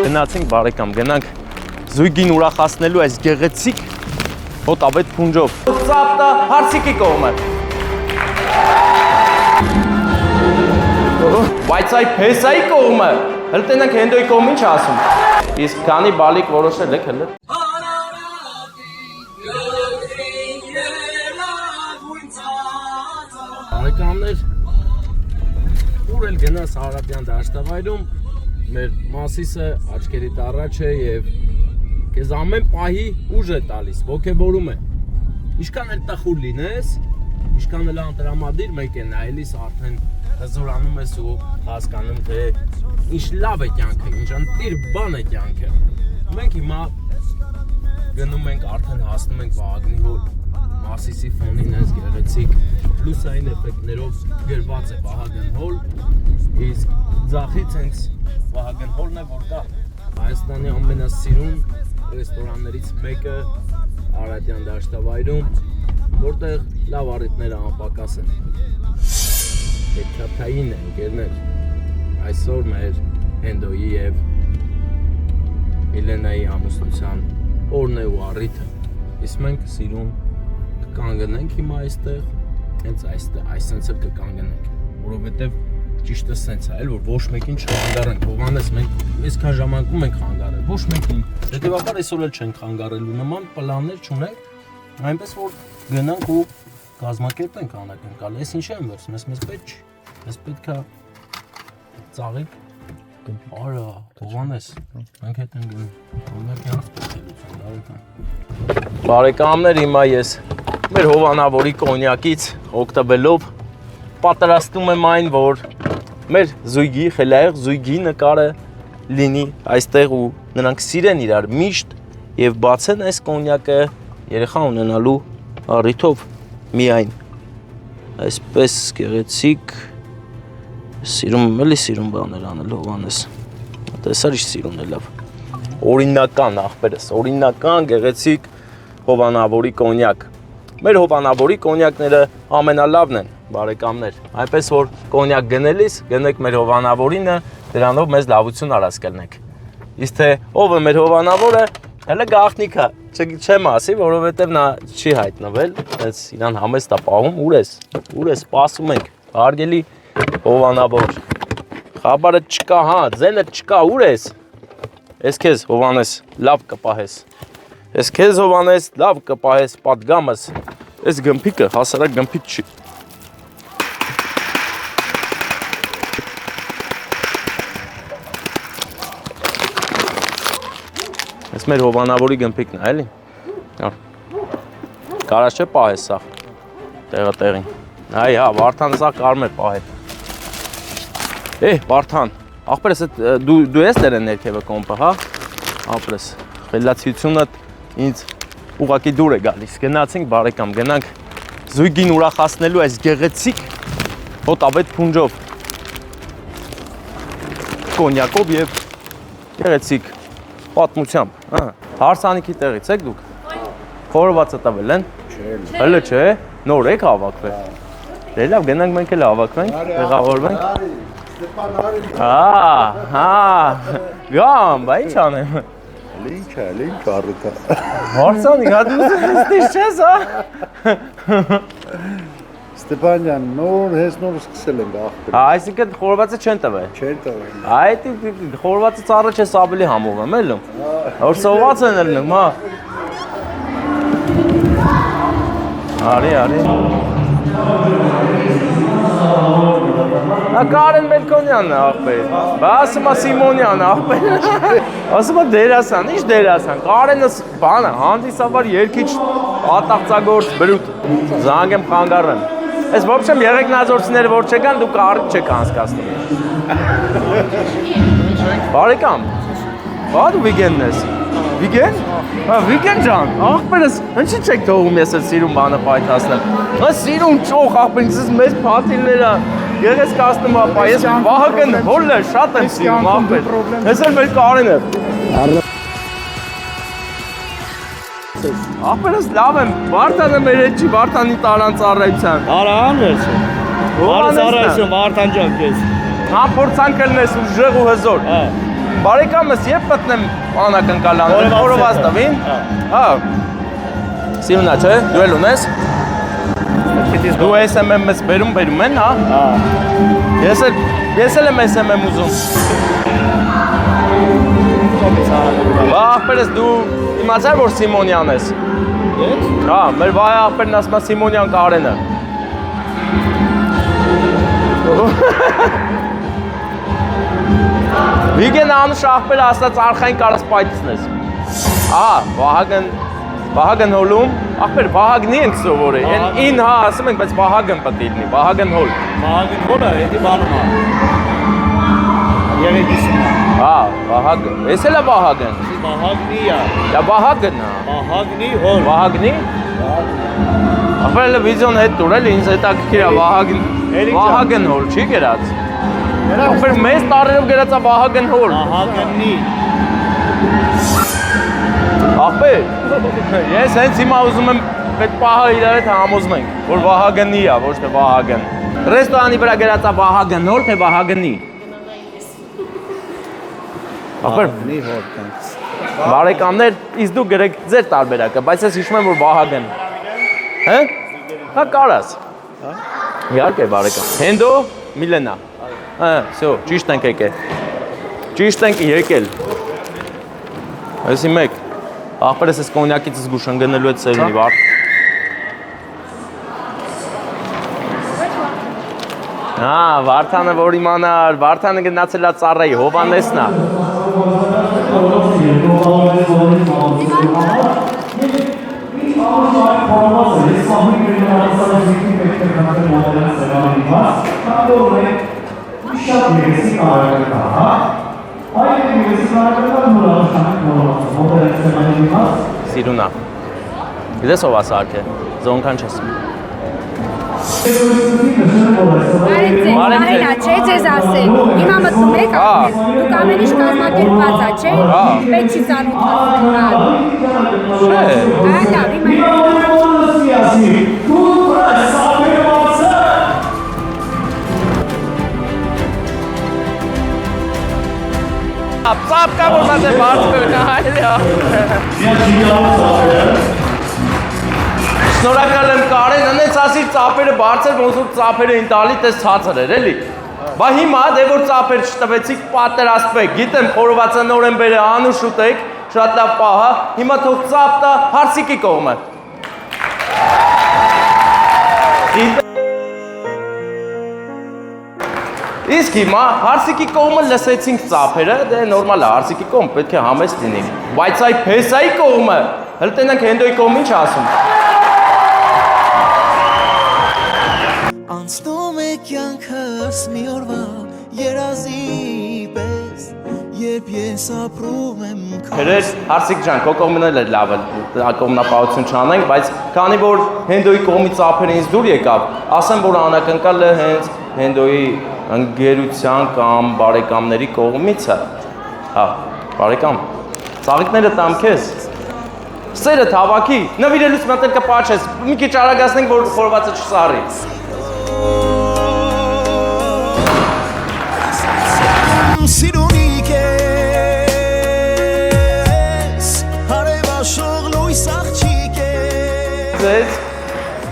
Գնացինք բարեկամ, գնանք զույգին ուրախացնելու այս գեղեցիկ հոտավետ փունջով։ Ծապտա հարսիկի կողմը։ Բայց այ փեսայի կողմը, հələ տենանք հենդոյի կողմ ինչ ասում։ Իսկ քանի բալիկ որոշել եք հələ։ Բարեկամներ, ուր էլ գնաս Հարատյան դաշտավայրում, մեր Մասիսը աչքերիդ առաջ է եւ քեզ ամեն պահի ուժ է տալիս, ոգևորում է։ Ինչքան էլ տխուր լինես, ինչքան էլ անտրամադիր մեկ է նայելիս արդեն հզորանում ես ու հասկանում թե ինչ լավ է կյանքը, ինչ անտիր բան է կյանքը։ Մենք հիմա գնում ենք արդեն հասնում ենք Վահագնի հոր Մասիսի ֆոնին այս գեղեցիկ լուսային էֆեկտներով գրված է Վահագն հոլ, իսկ ձախից հենց Վահագն հոլն է, որ կա Հայաստանի ամենասիրուն ռեստորաններից մեկը Արարատյան դաշտավայրում, որտեղ լավ առիթները անպակաս են։ Քեչափային է ընկերներ, այսօր մեր Հենդոյի եւ Միլենայի ամուսնության օրն է ու առիթը, իսկ մենք սիրուն կանգնենք հիմա այստեղ, հենց այսպես էլ կկանգնենք, որովհետև ճիշտը սենց է, որ ոչ մեկին չխանգարենք, Հովհաննես, մենք այսքան ժամանակում ենք խանգարել, ոչ մեկին, հետևաբար այսօր էլ չենք խանգարելու, նման պլաններ չունենք, այնպես որ գնանք ու կազմակերպենք անակնկալ, այս ինչ եմ վերցնում, մեզ պետք չի, մեզ պետք է ծաղիկ, արա, Հովհաննես, մենք հետ ենք գնում, բարեկամներ, հիմա ես մեր հովանավորի կոնյակից օգտվելով պատրաստում եմ այն, որ մեր զույգի, խելայեղ զույգի նկարը լինի այստեղ ու նրանք սիրեն իրար միշտ եւ բացեն այս կոնյակը երեխա ունենալու առիթով միայն այսպես գեղեցիկ սիրում էլի սիրում բաներ անել Հովհաննես տեսար ինչ սիրուն է լավ օրինական ախպերս օրինական գեղեցիկ հովանավորի կոնյակ մեր հովանավորի կոնյակները ամենալավն են բարեկամներ այնպես որ կոնյակ գնելիս գնեք մեր հովանավորինը դրանով մեզ լավություն արած կլնեք իսկ թե ով է մեր հովանավորը հələ գաղտնիքա չեմ ասի որովհետև նա չի հայտնվել այս իրան համեստ է պահում ուր ես սպասում ենք հարգելի հովանավոր խաբարը չկա հա ձենը չկա ուր ես քեզ Հովհաննես լավ կպահես ես քեզ Հովհաննես լավ կպահես պատգամս այս գմփիկը հասարակ գմփիկ չի Այս մեր հովանավորի գմփիկն է, էլի։ Կարած չէ պահես սա։ Տեղը տեղին։ Այ հա, Վարդանը սա կարմեր պահել։ Վարդան, ախպերս դու ես դերեն ներքևը կոմպը, հա։ Ապրես, խելացիությունը ինձ ուղղակի դուր է գալիս։ Գնացինք բարեկամ, գնանք զույգին ուրախացնելու այս գեղեցիկ հոտավետ փունջով։ Կոնյակով եւ գեղեցիկ պատմությամբ, հարսանիքի տեղից եք դուք, խորովածը տվել են, հլը չէ, նոր եք հավաքվել, դե լավ գնանք մենք էլ հավաքվենք, տեղավորվենք, գամ, բա ինչ անեմ, Լինչ առուտա, հարսանիք, հա դու ստիշ չես, հա, Ստեփանյան, հենց նոր սկսել ենք աղբեր։ Այսինքն խորովածը չեն տվել։ Չեն տվել։ Այդ խորովածը ծառը չես ավելի համովում էլ ու։ Որ սոված են ելնում, հա։ Արի։ Կարեն Մելքոնյանն է աղբեր։ Բա ասում է Սիմոնյանն է աղբեր։ Ասում է դերասան, ինչ դերասան։ Կարենը բանը, հանդիսաբար երգիչ, ատաղծագործ, բրուտ։ Զանգ եմ խանգարեմ։ Ես ոբշեմ եղեգնազորցիները որ չեկան, դուք առիթ չեք անցկացնում։ Բարեկամ, բա դու Վիգենն ես։ Վիգեն? Վիգեն ջան, աղբերս, ինչի չեք թողում ես էլ սիրուն բանը պայթացնել։ Սիրուն ճոխ աղբերս, ես մեզ փաթիլները եղես կասնում ապա, ես Վահագն հոլը շատ եմ սիրում աղբեր։ Ես էլ մեր Կարեն է։ Աղբերս լավ եմ, Վարդանը մեր հետ չի, Վարդանի տարան ծառայության։ Արա անվերց է։ Արը ծառայություն, Վարդան ջան կեզ։ Հա փորձանք ելնես ուժեղ ու հզոր։ բարեկամս երբ մտնեմ անակնկալանը, խորոված տվին։ Հա։ Սիրունա չէ, դու էլ ունես։ Դու SMM-ս բերում են, հա։ Ես էլ եմ SMM ուզում։ Բա ախպերս դու իմացար որ Սիմոնյան ես։ Ես։ Հա, մեր վայ ախպերն ասում է Սիմոնյան Կարենը։ Վիգեն անուշ ախպերը ասած արխային կարաս պայթսն ես։ Ահա, Վահագն հոլում, ախպեր Վահագնի ենք սովորի, ին հա ասում ենք, բայց Վահագն պտի լինի, Վահագն հոլ։ Վահագն հոլը, հետի բանում է։ Երեքիսն է։ Հա, Վահագն, ես էլ է Վահագն։ Վահագնի է։ Դա Վահագնն է։ Վահագնի հոլ։ Վահագնի։ Ախպեր էլ վիդեոն հետ տուրել, ինձ հետաքրքիր է Վահագն հոլ, չի գերած։ Ախպեր մեծ տարերով գերած է Վահագն հոլ։ Վահագնի։ Ախպեր, ես հենց հիմա ուզում եմ այդ պահը իրար հետ համոզում ենք, որ Վահագնի է, ոչ թե Վահագն։ Ռեստորանի վրա գրած է Վահագն հոլ, թե Վահագնի։ Ախպեր, բարեկամներ, իսկ դու գրեք ձեր տարբերակը, բայց ես հիշում եմ, որ Վահագն։ Հա? Հա կարաս։ Իհարկե բարեկամ։ Հենդո, Միլենա։ Հա, всё, ճիշտ ենք եկել։ Ճիշտ ենք եկել։ Այսի մեկ ախպերս ես կոնյակից զգուշ ընգնելու այդ սերունի վար։ Հա, Վարդանը որ իմանար, Վարդանը գնացել է ծառայի, Հովանեսն է։ Սիրունա, գիտես ով ասարք է, զոնքան չես։ Մարենա, չէ ձեզ ասել, հիմա մտնում եք ասել, դուք ամեն ինչ կազմակերպված ա, չէ, պետք չի ծանոթացնում, Ծապ կա որ մազ է բարդ կրնա հայրյա։ Շնորհակալ եմ Կարեն, անենց ասիր ծապերը բարձր, ոնց որ ծապերը ինտալի տես ցածր էր, էլի։ Բա հիմա դե որ ծապեր չտվեցիք, պատերաստվեք, գիտեմ խորովածը նորեմբերը անուշ ուտեք, շատ լավ պահա, հիմա թող ծապ տա հարսիկի կողմը։ Իսկ հիմա հարսիկի կողմը լսեցինք ծափերը, դե նորմալ է, հարսիկի կողմ պետք է համեստ լինի։ Բայց այ փեսայի կողմը, հəl տենանք հենդոյի կողմ ինչ ասում։ Անցնում է կյանքս մի օրվա երազի պես, երբ ես ապրում եմ Քրեր, հարսիկ ջան, քո կողմն էլ է լավ է, կողմնապահություն չանենք, բայց քանի որ հենդոյի կողմի ծափերը ինձ դուր եկավ, ասեմ, որ անակնկալը հենց հենդոյի ընկերության կամ բարեկամների կողմից է։ Հա, բարեկամ, ծաղիկները տամ քեզ։ Սերը թավակի, նվիրելուց մտել կպաչես, մի քիչ արագացնենք, որ խորովածը չսառի։ Սիրունիկ ես, հարևաշող լույս աղջիկ ես։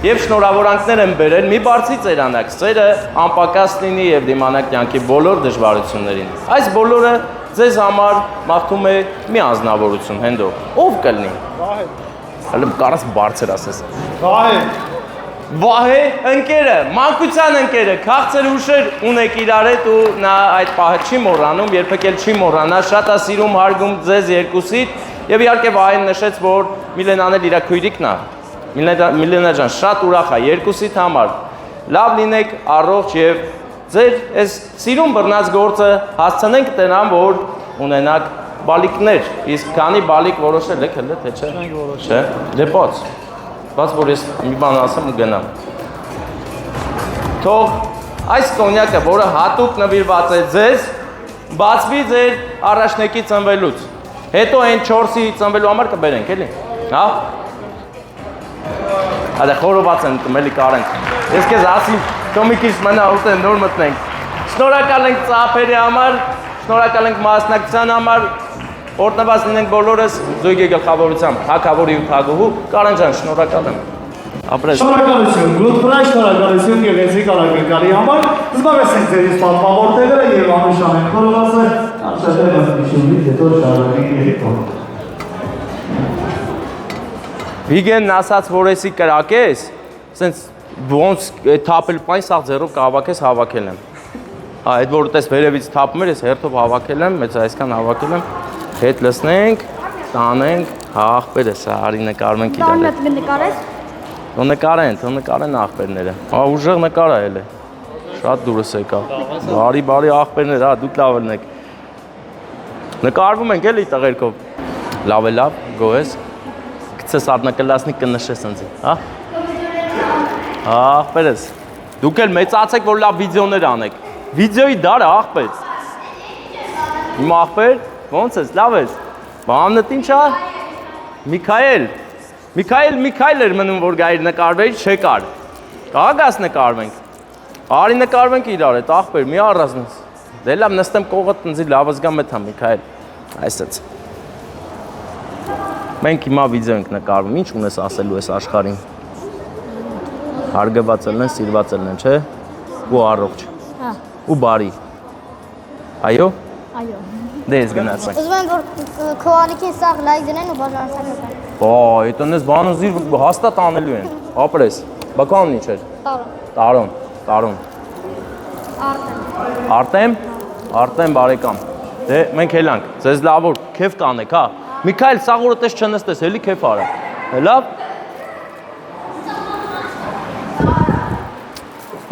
Եվ շնորհավորանքներ եմ բերել, մի բարձի ծերանակ, սերը անպակաս լինի և դիմանակ կյանքի բոլոր դժվարություններին։ Այս բոլորը ձեզ համար մաղթում է մի անձնավորություն, հենդո, ով կլինի։ Վահե։ Հələ կարաս բարձր ասես։ Վահե։ Վահե ընկերը, մանկության ընկերը, քաղցր ուշեր ունեք իրար հետ ու նա այդ պահը չի մոռանում, երբեք էլ չի մոռանա, շատ է սիրում հարգում ձեզ երկուսիդ և իհարկե Վահեն նշեց, որ Միլենան էլ իր քույրիկն է։ Միլենա ջան, շատ ուրախ է երկուսիդ համար։ Լավ լինեք, առողջ եւ ձեր այս սիրուն բռնած գործը հասցնենք տնան, որ ունենաք բալիկներ։ Իսկ քանի բալիկ որոշել եք, հələ թե չէ։ Չէ, դե բաց։ Բաց որ ես մի բան ասեմ ու գնամ։ Թող այս կոնյակը, որը հատուկ նվիրված է ձեզ, բացվի ձեր առաջնեկի ծնվելուց։ Հետո այն 4-ի ծնվելու համար կբերենք, էլի։ Հա։ Ադե խորոված են կմելի կարենք։ Ես քեզ ասում, թող մի քիչ մնա ուտեն նոր մտնենք։ Շնորհակալ ենք ծափերի համար, Շնորհակալ ենք մասնակցության համար։ Օրտնված լինենք բոլորս զույգի գլխավորությամբ, հագավորի ու թագուհու, Կարեն ջան, շնորհակալ եմ։ Ապրես։ Շնորհակալություն, good price, շնորհակալություն գեղեցիկ ալակերկարի համար։ Զբաղեցինք ձեր պատմավոր տեղերը եւ ամիշանեն խորովածը, արշավը միշումից հետո շարունակենք երեկոն։ Վիգենն ասաց, որ էսի կրակես, սենց ոնց թապել պայն սաղ ձեռով կհավաքես հավաքել եմ։ Այդ որ տես վերևից թափում էր, ես հերթով հավաքել եմ, մեծ այսքան հավաքել եմ, հետ լսնենք, տանենք, աղբերս, արի նկարում ենք իրար հետ։ Տան նկարես։ Թո նկարեն աղբերները։ Ուժեղ նկար է, շատ դուրս եկա։ Բարի աղբերներ, դուք լավ ելնեք։ Նկարվում ենք էլի տղերքով։ Լավ է լավ, գոհես։ Գցես արնակլասնի կնշես ընձի, հա։ Աղբերս, դուք էլ մեծացեք, որ լավ վիդեոներ անեք։ Վիդեոյի դարը աղբեր։ Իմ աղբեր, ոնց ես, լավ ես։ Բանդ ինչ է։ Միքայել էր մնում, որ գայր նկարվեի, չեկար։ Կաղագաս նկարվենք։ Արի նկարվենք իրար հետ, աղբեր, մի առազնս։ Դե լավ նստեմ կողըտ տնձի լավ զգամ էթա, Միքայել։ Այսեց։ Մենք հիմա վիդեո ենք նկարվում, ինչ ունես ասելու ես աշխարհին։ Հարգված ելնեն, սիրված ելնեն, չէ՞։ Ու առողջ։ Հա։ Ու բարի։ Այո։ Այո։ Դե ես գնացանք։ Ուզում եմ որ քո անիքին սաղ լայք դնեն ու բաժանարսան։ Այդ տնես բանը զիր հաստատ անելու են։ Ապրես։ Բականն ինչ էր։ Տարոն։ Արտեմ բարեկամ։ Դե մենք հելանք։ Ձեզ լավ որ քեֆ կանեք, հա։ Միքայել սաղորը տես չնստես, էլի քեֆ արա։ Լավ։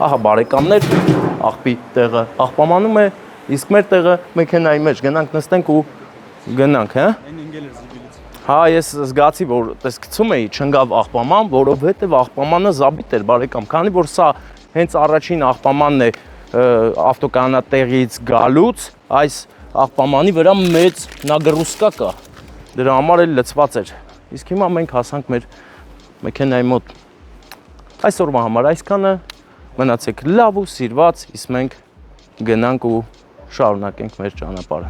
Ահա բարեկամներ, աղբի տեղը աղբամանում է, իսկ մեր տեղը մեքենայի մեջ գնանք նստենք ու գնանք, հա։ Հա, ես զգացի, որ տես գցում էի, չընկավ աղբաման, որովհետև աղբամանը զաբիտ էր, բարեկամ, քանի որ սա հենց առաջին աղբամանն է ավտոկանատեղից գալուց, այս աղբամանի վրա մեծ նագրուսկա կա, դրա համար էլ լցված էր, իսկ հիմա մենք հասանք մեր մեքենայի մոտ, այսօրվա համար այսքանը, մնացեք լավ ու սիրված, իսկ մենք գնանք ու շարունակենք մեր ճանապարհը։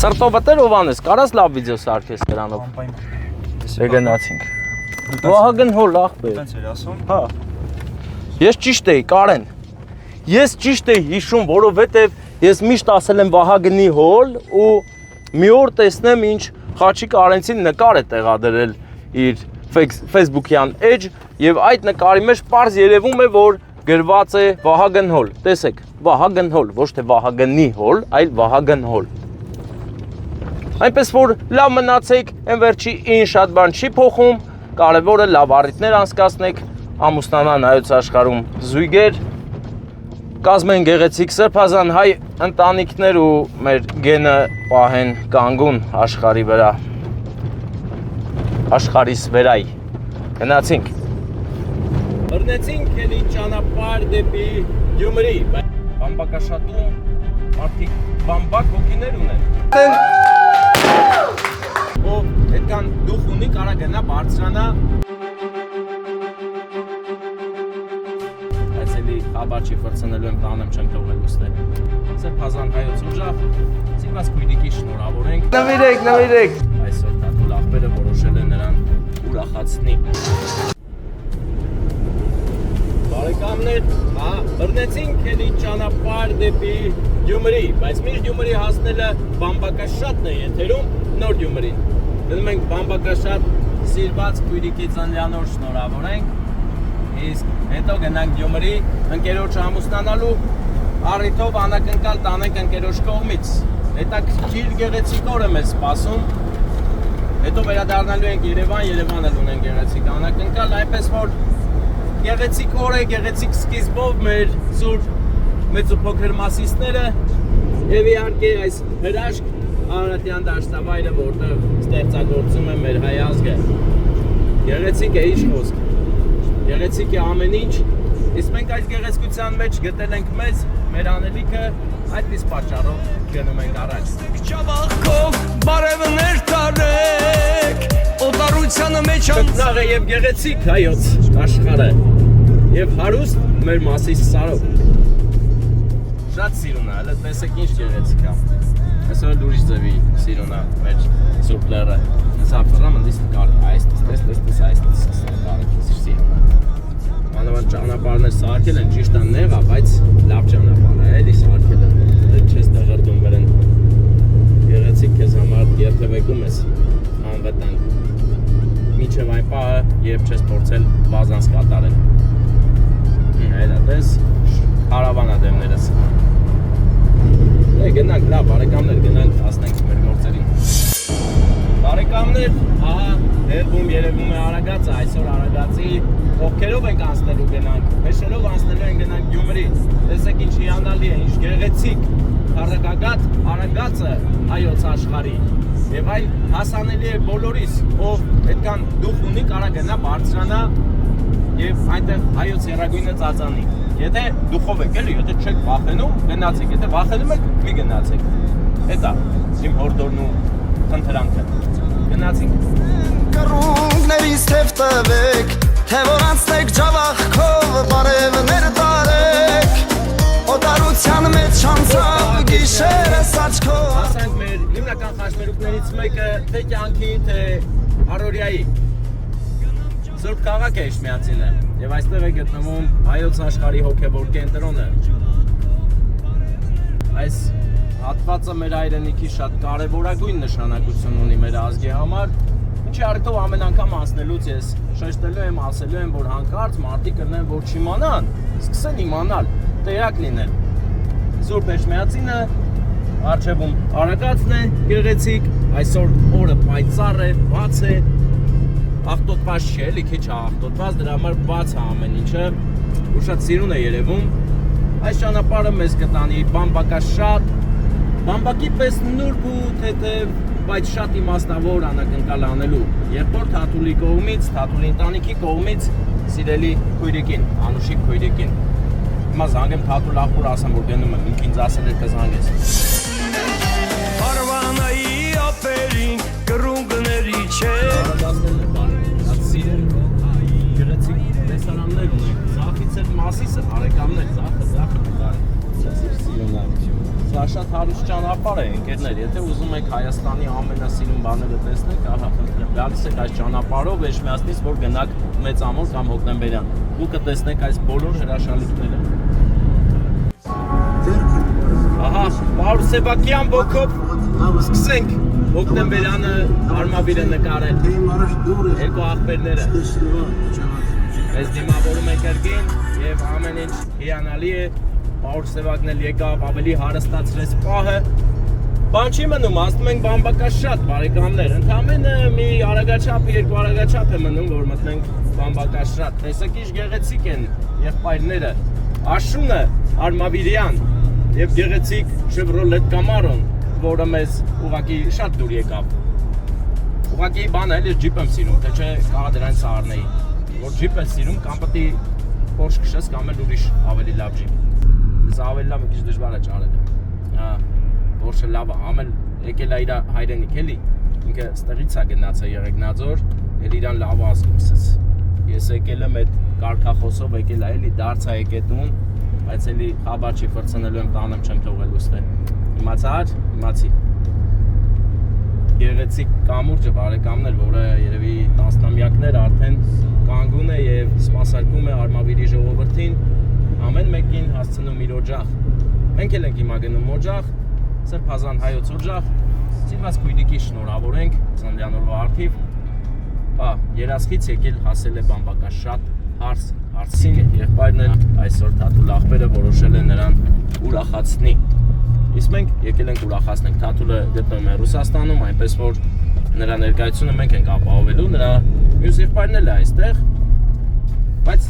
Սրտովտեր Հովանես, կարաս լավ վիդեո սարքես դրանով։ Դե գնացինք։ Վահագն հոլ աղբեր։ Տենց էր ասում։ Հա։ Ես ճիշտ էի, Կարեն։ Ես ճիշտ էի հիշում, որովհետև ես միշտ ասել եմ Վահագնի հոլ ու մի օր տեսնեմ ինչ Խաչիկ Արենցին նկար է տեղադրել իր Facebook-յան էջ եւ այդ նկարի մեջ պարզ երևում է, որ գրված է Վահագն հոլ։ Տեսեք, Վահագն հոլ, ոչ թե Վահագնի հոլ, այլ Վահագն հոլ։ Այնպես որ լավ մնացեք, այն վերջի ինչ շատ բան չի փոխում, կարևորը լավ առիթներ անցկացնեք, ամուսնանան հայոց աշխարհում զույգեր, կազմեն գեղեցիկ սրբազան հայ ընտանիքներ ու մեր գենը պահեն կանգուն աշխարհի վրա, աշխարհիս վերայ, գնացինք։ Բռնեցինք էլի ճանապարհ դեպի Գյումրի, բամբակաշատում մարդիկ բամբակ հոգիներ ունեն։ Ով այդքան դուխ ունի, կարա գնա բարձրանա։ Այս էլի հաբաչի ֆրցնելու եմ տանեմ չեմ թողելու ստել։ Սրբազան հայոց ուժավ, սիրված քույրիկի շնորհավորենք։ Նվիրեք։ Այսօր Թաթուլ աղբերը որոշել է նրան ուրախացնի։ Բարեկամներ, բռնեցինք էլի ճանապարհ դեպի Գյումրի, բայց միշտ Գյումրի հասնելը բամբակաշատն է եթերում, նոր Գյումրին։ Գնում ենք բամբակաշատ սիրված քույրիկի ծննդյանոր շնորհավորենք, իսկ հետո գնանք Գյումրի ընկերոջ ամուսնանալու առիթով անակնկալ տանենք ընկերոջ կողմից։ Հետաքրքիր գեղեցիկ օր է մեզ սպասում։ Հետո վերադառնալու ենք Երևան, Երևանը ունենք գեղեցիկ անակնկալ, այնպես որ Գեղեցիկ օր է, գեղեցիկ սկիզբով մեր սուր մեծ ու փոքր մասիստները եւ իհարկե այս հրաշք Արարատյան դաշտավայրը, որտեղ ստեղծագործում է մեր հայ ազգը։ Գեղեցիկ է, ինչ խոսք։ Գեղեցիկ է ամեն ինչ։ Իսկ մենք այս գեղեցկության մեջ գտել ենք մեզ, մեր անելիքը, այդպես պատճառով գնում ենք առաջ։ Ճավախքով բարևներ տարեք, օտարությանը մեջ Կրկնաղ է եւ գեղեցիկ հայոց աշխարհը եւ հարուստ մեր մասիս սարով։ Շատ սիրուն է, հələ տեսեք ինչ գեղեցիկ է։ Այսօր ուրիշ ձևի սիրուն է մեր սուրբ լեռը։ Հեսա ֆրամը դից կարի, այս սիրուն է։ Մանավանդ ճանապարհներ սարքել են, ճիշտ է նեղ է, բայց լավ ճանապարհ է, էլի սարքել են։ Չես դղրդում վրան։ Գեղեցիկ քեզ համար երթևեկում ես անվտանգ։ Մինչև այն պահը, երբ չես փորձել բազանս կատարել։ Այդա տես հարավանա դեմներս։ Գնանք, լավ, բարեկամներ, գնանք, հասնենք մեր գործերին։ Բարեկամներ, ահա, երբում երևում է Արագածը, այսօր Արագածի ովքերով ենք անցնելու գնանք, փեշերով անցնելու ենք գնանք Գյումրի, տեսեք ինչ հիանալի է, ինչ գեղեցիկ, քառակագաթ Արագածը հայոց աշխարհի, եւ այն հասանելի է բոլորիս, ով այդքան դուխ ունի, կարա գնա բարձրանա եւ այնտեղ հայոց երագույնը ծածանի։ Եթե դուխով եք էլի, եթե չեք վախենում, գնացեք, եթե վախենում եք, մի գնացեք։ Էդ է իմ հորդորն ու խնդրանքը։ Գնացինք։ Կռունգներից թև տվեք, թե որ անցնեք ջավախքով բարևներ տարեք, օտարության մեջ չանցավ գիշերս աչքով։ Հասանք մեր հիմնական խաչմերուկներից մեկը թե կյանքի, թե առօրյայի Սուրբ քաղաք է Էջմիածինը եւ այստեղ է գտնվում հայոց աշխարհի հոգեվոր կենտրոնը։ Այս հատվածը մեր հայրենիքի շատ կարևորագույն նշանակություն ունի մեր ազգի համար, ինչի արդյոք ամեն անգամ անցնելուց ես շեշտելու եմ, ասելու եմ, որ հանկարծ մարդիկ կնեն, որ չիմանան, սկսեն իմանալ, տեղյակ լինել։ Սուրբ Էջմիածինը առջևում Արագածն է, գեղեցիկ, այսօր օրը պայծառ է, բաց է, աղտոտված չէ, էլի քիչ աղտոտված, դրա համար բաց է ամեն ինչը ու շատ սիրուն է երևում։ Այս ճանապարհը մեզ կտանի բամբակաշատ, բամբակի պես նուրբ ու թեթև, բայց շատ իմաստավոր անակնկալ անելու։ Երբ որ Թաթուլի կողմից, Թաթուլի ընտանիքի կողմից սիրելի քույրիկին, Անուշիկ քույրիկին։ Հիմա զանգեմ Թաթուլ աղբոր ասեմ, որ գնում եմ, ինքն ինձ ասել է կզանգես։ Արվանայի ապերին կռունգների չէ Գեղեցիկ տեսարաններ ունենք, Զախից էլ Մասիսը, բարեկամներ, Զախը նկարը, սիրուն է։ Սա շատ հարուստ ճանապարհ է, ընկերներ, եթե ուզում եք Հայաստանի ամենասիրուն բաները տեսնեք, ահա խնդրեմ, գալիս եք այս ճանապարհով Էջմիածնից, որ գնաք Մեծամոլ կամ Հոկտեմբերյան, ու կտեսնեք այս բոլոր հրաշալիքները։ Ահա, Պաուլ Սեբակյան բոքով, սկսենք Հոկտեմբերյանը արմավիրը նկարել, երկու աղբերները։ Ես դիմավորում ենք կրկին և ամեն ինչ հիանալի է, Պաուլ Սևակն էլ եկավ ավելի հարստացրեց պահը։ Բան չի մնում, ասում ենք բամբակաշատ, բարեկամներ, ընդամենը մի արագաչափ, երկու արագաչափ է մնում, որ մտնենք բամբակաշատ, տեսեք ինչ գեղեցիկ են եղբայրները, Աշունը, Արմավիրյան և գեղեցիկ Շևրոլետ Կամարոն, որը մեզ ուղղակի շատ դուր եկավ։ Ուղղակի բանը էլ ջիպ եմ սիրում, թե չէ կարա դրանից առնեի, որ ջիպ եմ սիրում, կամ պետք է Porsche քշես կամ էլ ուրիշ ավելի լավ ջիպ։ Սա ավելի լավ մի քիչ դժվար է ճարելը։ Porsche լավ է, ամեն եկել է իր հայրենիք էլի, ինքը ստեղից է գնացել Եղեգնաձոր, էլ իրան լավ ասում։ Ես եկել եմ այդ կարգախոսով եկել է էլի, դարձ է եկետուն, բայց էլի խաբար չի ֆրցնելու եմ տանեմ չեմ թողելու ստե։ Իմացար, իմացի։ Գեղեցիկ կամուրջը բարեկամներ, որը երևի տասնամյակներ արդեն կանգուն է եւ սպասարկում է Արմավիրի ժողովրդին, ամեն մեկին հասցնում իր օջախ։ Մենք էլ ենք հիմա գնում օջախ, սրբազան հայոց օջախ, սիրված քույրիկի շնորհավորենք ծննդյան օրվա առթիվ։ Երազքից եկել հասել է բամբակաշատ հարցին եղբայրն էլ այսօր Թաթուլ աղբերը որոշել է նրան ուրախացնի։ Իսկ մենք եկել ենք ուրախացնենք, Թաթուլը գտնվում է Ռուսաստանում, այնպես որ նրա ներկայությունը մենք ենք ապահովելու, նրա մյուս եղբայրն էլ է այստեղ, բայց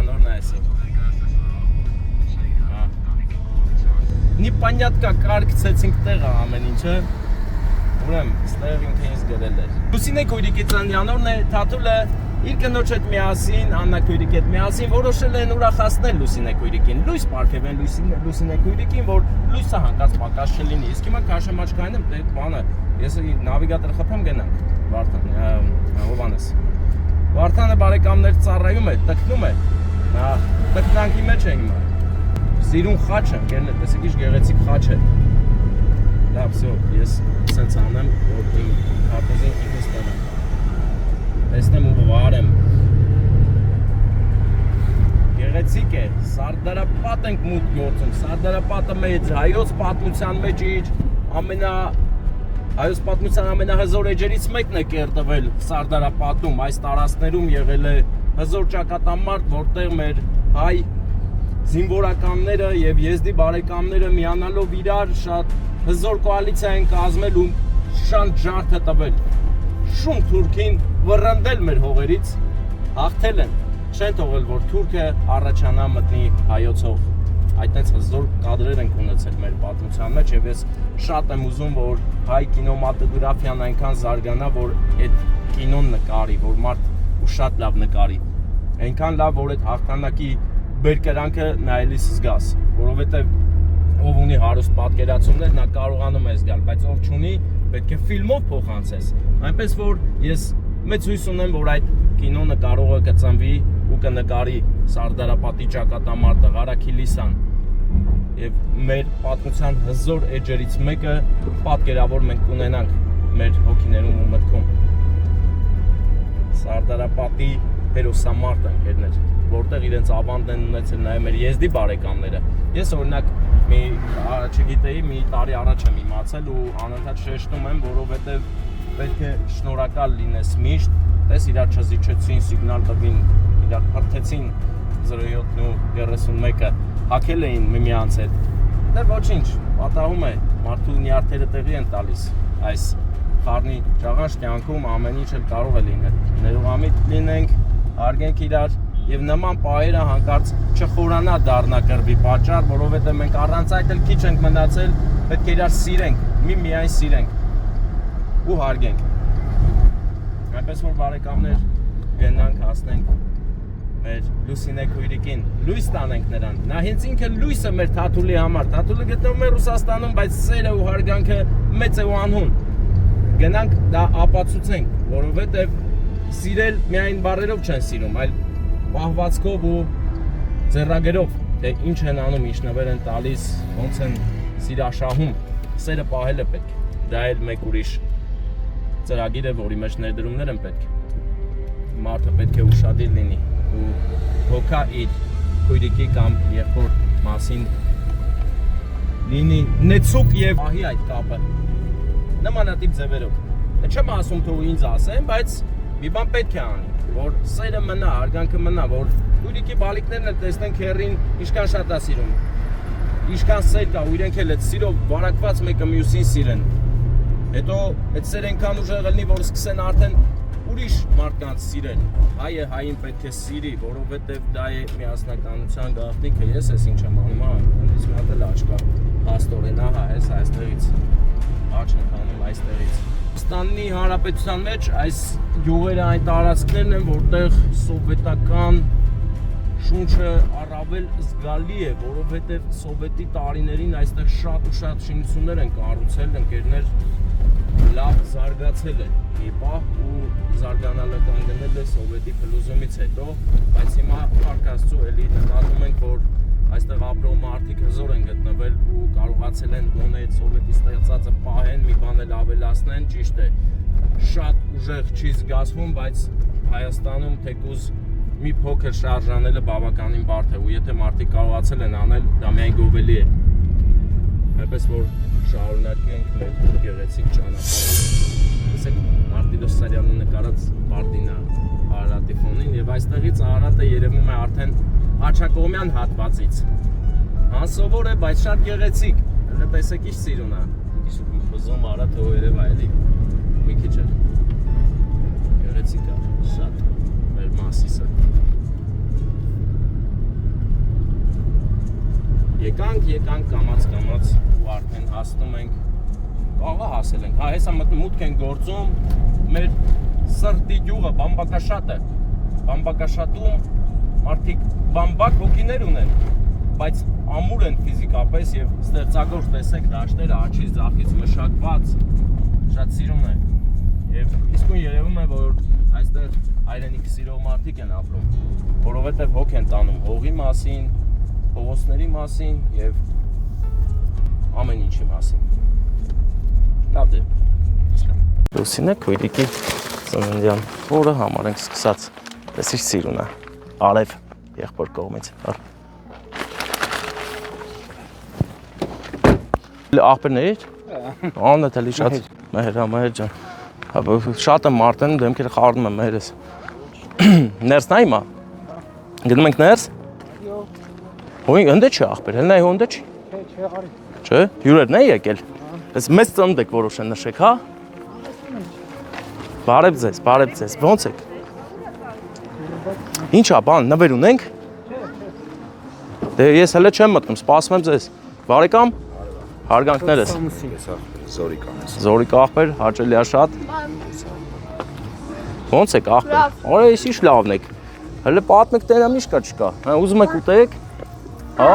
անորն է այսօր։ Непонятно как գցեցինք տեղը ամեն ինչը։ Ուրեմն, ստեղ ինքը ինձ գրել էր։ Լուսինե Քույրիկյանի անորն է, Թաթուլը իր կնոջ հետ միասին, Աննա Քույրիկի հետ միասին որոշել են ուրախացնել Լուսինե Քույրիկին։ Լույս պարգևեն Լուսինե Քույրիկին, որ լույսը հանկած պակաս չլինի։ Իսկ հիմա քաշեմաչկայինը բանը, ես նավիգատոր խփեմ գնանք։ Վարդան, Հովանես։ Վարդանը բարեկամներ ծառայում է, տկնում է։ Նա տկնանքի մեջ է հիմա։ Սիրուն խաչ եմ, կերն է, տեսեք ինչ գեղեցիկ խաչ է։ Լավ, վсё, ես սենց անեմ, որ իմ հապոզին ինքս տանեմ։ Տեսնեմ ու վարեմ։ Գեղեցիկ է, Սարդարապատ ենք մուտք գործում, Սարդարապատը մեծ, հայոց պատմության մեջ իր հայոց պատմության ամենահզոր էջերից մեկն է կերտվել Սարդարապատում, այս տարածքներում եղել է հզոր ճակատամարտ, որտեղ մեր հայ զինվորականները եւ եզդի բարեկամները միանալով իրար շատ հզոր կոալիցիա են կազմել ու շատ ջարդ է տվել։ Շուն թուրքին վռնդել մեր հողերից, հաղթել են։ Չեն թողել, որ թուրքը առաջանա մտնի հայոց հող։ Այդտենց հզոր կադրեր ենք ունեցել մեր պատմության մեջ եւ ես շատ եմ ուզում, որ հայ կինոմատոգրաֆիան այնքան զարգանա, որ այդ կինոն նկարի, որ մարդ ու շատ լավ նկարի։ Այնքան լավ, որ այդ հաղթանակի բերկրանքը նայելիս զգաս, որովհետև ով ունի հարուստ պատկերացումներ, նա կարողանում է զգալ, բայց ով չունի, պետք է ֆիլմով փոխանցես։ Այնպես որ ես մեծ հույս ունեմ, որ այդ կինո նկարողը կծնվի ու կնկարի Սարդարապատի ճակատամարտը, Ղարաքիլիսան եւ մեր պատմության հզոր էջերից մեկը պատկերավոր մենք կունենանք մեր հոգիներում ու մտքում։ Սարդարապատի հերոսամարտը ընկերներ, որտեղ իրենց ավանդն են ունեցել նաև մեր եզդի բարեկամները։ Ես օրինակ չգիտեի, մի տարի առաջ եմ իմացել ու անընդհատ շեշտում եմ, որովհետև պետք է շնորհակալ լինես միշտ, տես իրար չզիջեցին, սիգնալ տվին, իրար փրթեցին 07-ն ու 31-ը, հակել էին միմյանց հետ։ Դե ոչինչ, պատահում է, մարդու նյարդերը տեղի են տալիս այս խառնի ճաղանց կյանքում ամեն ինչ էլ կարող է լինել։ Ներողամիտ լինենք, հարգենք իրար եւ նման պահերը հանկարծ չխորանա դառնա կռվի պատճառ, որովհետեւ մենք առանց այդ էլ քիչ ենք մնացել, պետք է իրար սիրենք, միայն սիրենք ու հարգենք։ Այնպես որ բարեկամներ, գնանք հասնենք մեր Լուսինե Քույրիկին, լույս տանենք նրան։ Նա հենց ինքը լույսը մեր Թաթուլի համար, Թաթուլը գտնվում է Ռուսաստանում, բայց սերը ու հարգանքը մեծ է ու անհուն։ Գնանք դա ապացուցենք, որովհետև սիրել միայն բառերով չեն սիրում, այլ պահվածքով ու ձեռագերով, թե ինչ են անում, ինչ նվեր են տալիս, ոնց են սիրաշահում, սերը պահել է պետք, դա էլ մեկ ուրիշ ծրագիր է, որի մեջ ներդրումներ են պետք, մարդը պետք է ուշադիր լինի ու հոգա իր քույրիկի կամ եղբոր մասին լինի նեցուկ եւ ահի այդ կապը նմանատիպ ձևերով։ Չեմ ասում թե ինձ ասեմ, բայց մի բան պետք է անի, որ սերը մնա, հարգանքը մնա, որ քույրիկի բալիկներն էլ տեսնեն քերին ինչքան շատ է սիրում, ինչքան սեր կա ու իրենք էլ այդ սիրով վարակված մեկը մյուսին սիրեն։ Հետո այդ սերը այնքան ուժեղ լինի, որ սկսեն արդեն ուրիշ մարդկանց սիրել։ Հայը հային պետք է սիրի, որովհետև դա է միասնականության գաղտնիքը։ Ես ես ինչ եմ անում, հանդիս մի հատ էլ աչք կա, փաստորեն, ահա, ես այստեղից աչք եմ անում այստեղից։ Ռուսաստանի Հանրապետության մեջ այս գյուղերը այն տարածքներն են, որտեղ սովետական շունչը առավել զգալի է, որովհետև սովետի տարիներին այստեղ շատ ու շատ շինություններ են կառուցել, ընկերներ լավ զարգացել է մի պահ ու զարգանալը կանգնել է սովետի փլուզումից հետո, բայց հիմա փառք Աստծո էլի նկատում ենք, որ այստեղ ապրող մարդիկ հզոր են գտնվել ու կարողացել են գոնե այդ սովետի ստեղծածը պահեն, մի բան էլ ավելացնեն, ճիշտ է, շատ ուժեղ չի զգացվում, բայց Հայաստանում թեկուզ մի փոքր շարժանելը բավականին բարդ է ու եթե մարդիկ կարողացել են անել, դա միայն գովելի է։ Այնպես որ շարունակենք մեր գեղեցիկ ճանապարհը։ Տեսեք Մարտիրոս Սարյանի նկարած Մարտինա Արարատի ֆոնին եւ այստեղից Արարատը երևում է արդեն Աչակողմյան հատվածից։ Անսովոր է, բայց շատ գեղեցիկ։ Հələ տեսեք ինչ սիրուն է։ Ինչ ուզում Արարատը ու երևա էլի։ Մի քիչ է։ Գեղեցիկ է, շատ մեր մասիսը։ Եկանք կամաց ու արդեն հասնում ենք, աղա հասել ենք, հա հեսա մուտք են գործում, մեր սրտի գյուղը, բամբակաշատում մարդիկ բամբակ հոգիներ ունեն, բայց ամուր են ֆիզիկապես և ստեղծագործ տեսեք դաշտերը աչից ձախից մշակված, շատ սիրուն է և իսկույն երևում է, որ այստեղ հայրենիք սիրող մարդիկ են ապրում, որովհետև հոգ են տանում հողի մասին, փողոցների մասին և ամեն ինչի մասին։ Լավ դե։ Լուսինե քույրիկի ծննդյան օրը համար ենք սկսած։ Տեսիշ սիրուն է։ Արև եղբոր կողմից։ Աղբերներ։ Անն է թելի շատ մահեր ջան։ Շատ եմ մարդեն դեմքերը խառնում եմ մահերս։ Ներս նա հիմա։ Գնում ենք ներս։ Հույն ընդ չի աղբեր, հել նա հոնդը չի։ Չէ, հյուրերն է եկել։ Ես մեծ ծնունդ եք որոշ են նշեք, հա։ Բարև ձեզ, ոնց եք։ Ինչա, բան, նվեր ունենք։ Դե ես հələ չեմ մտնում, սպասում եմ ձեզ։ Բարեկամ, հարգանքներս։ Զորիկ աղբեր, հաճելի է շատ։ Ոնց եք աղբեր։ Արա ես ինչ լավն եք։ Հələ պատմեք տենամ ինչ կա չկա։ Ուզում եք ուտեք։ Հա։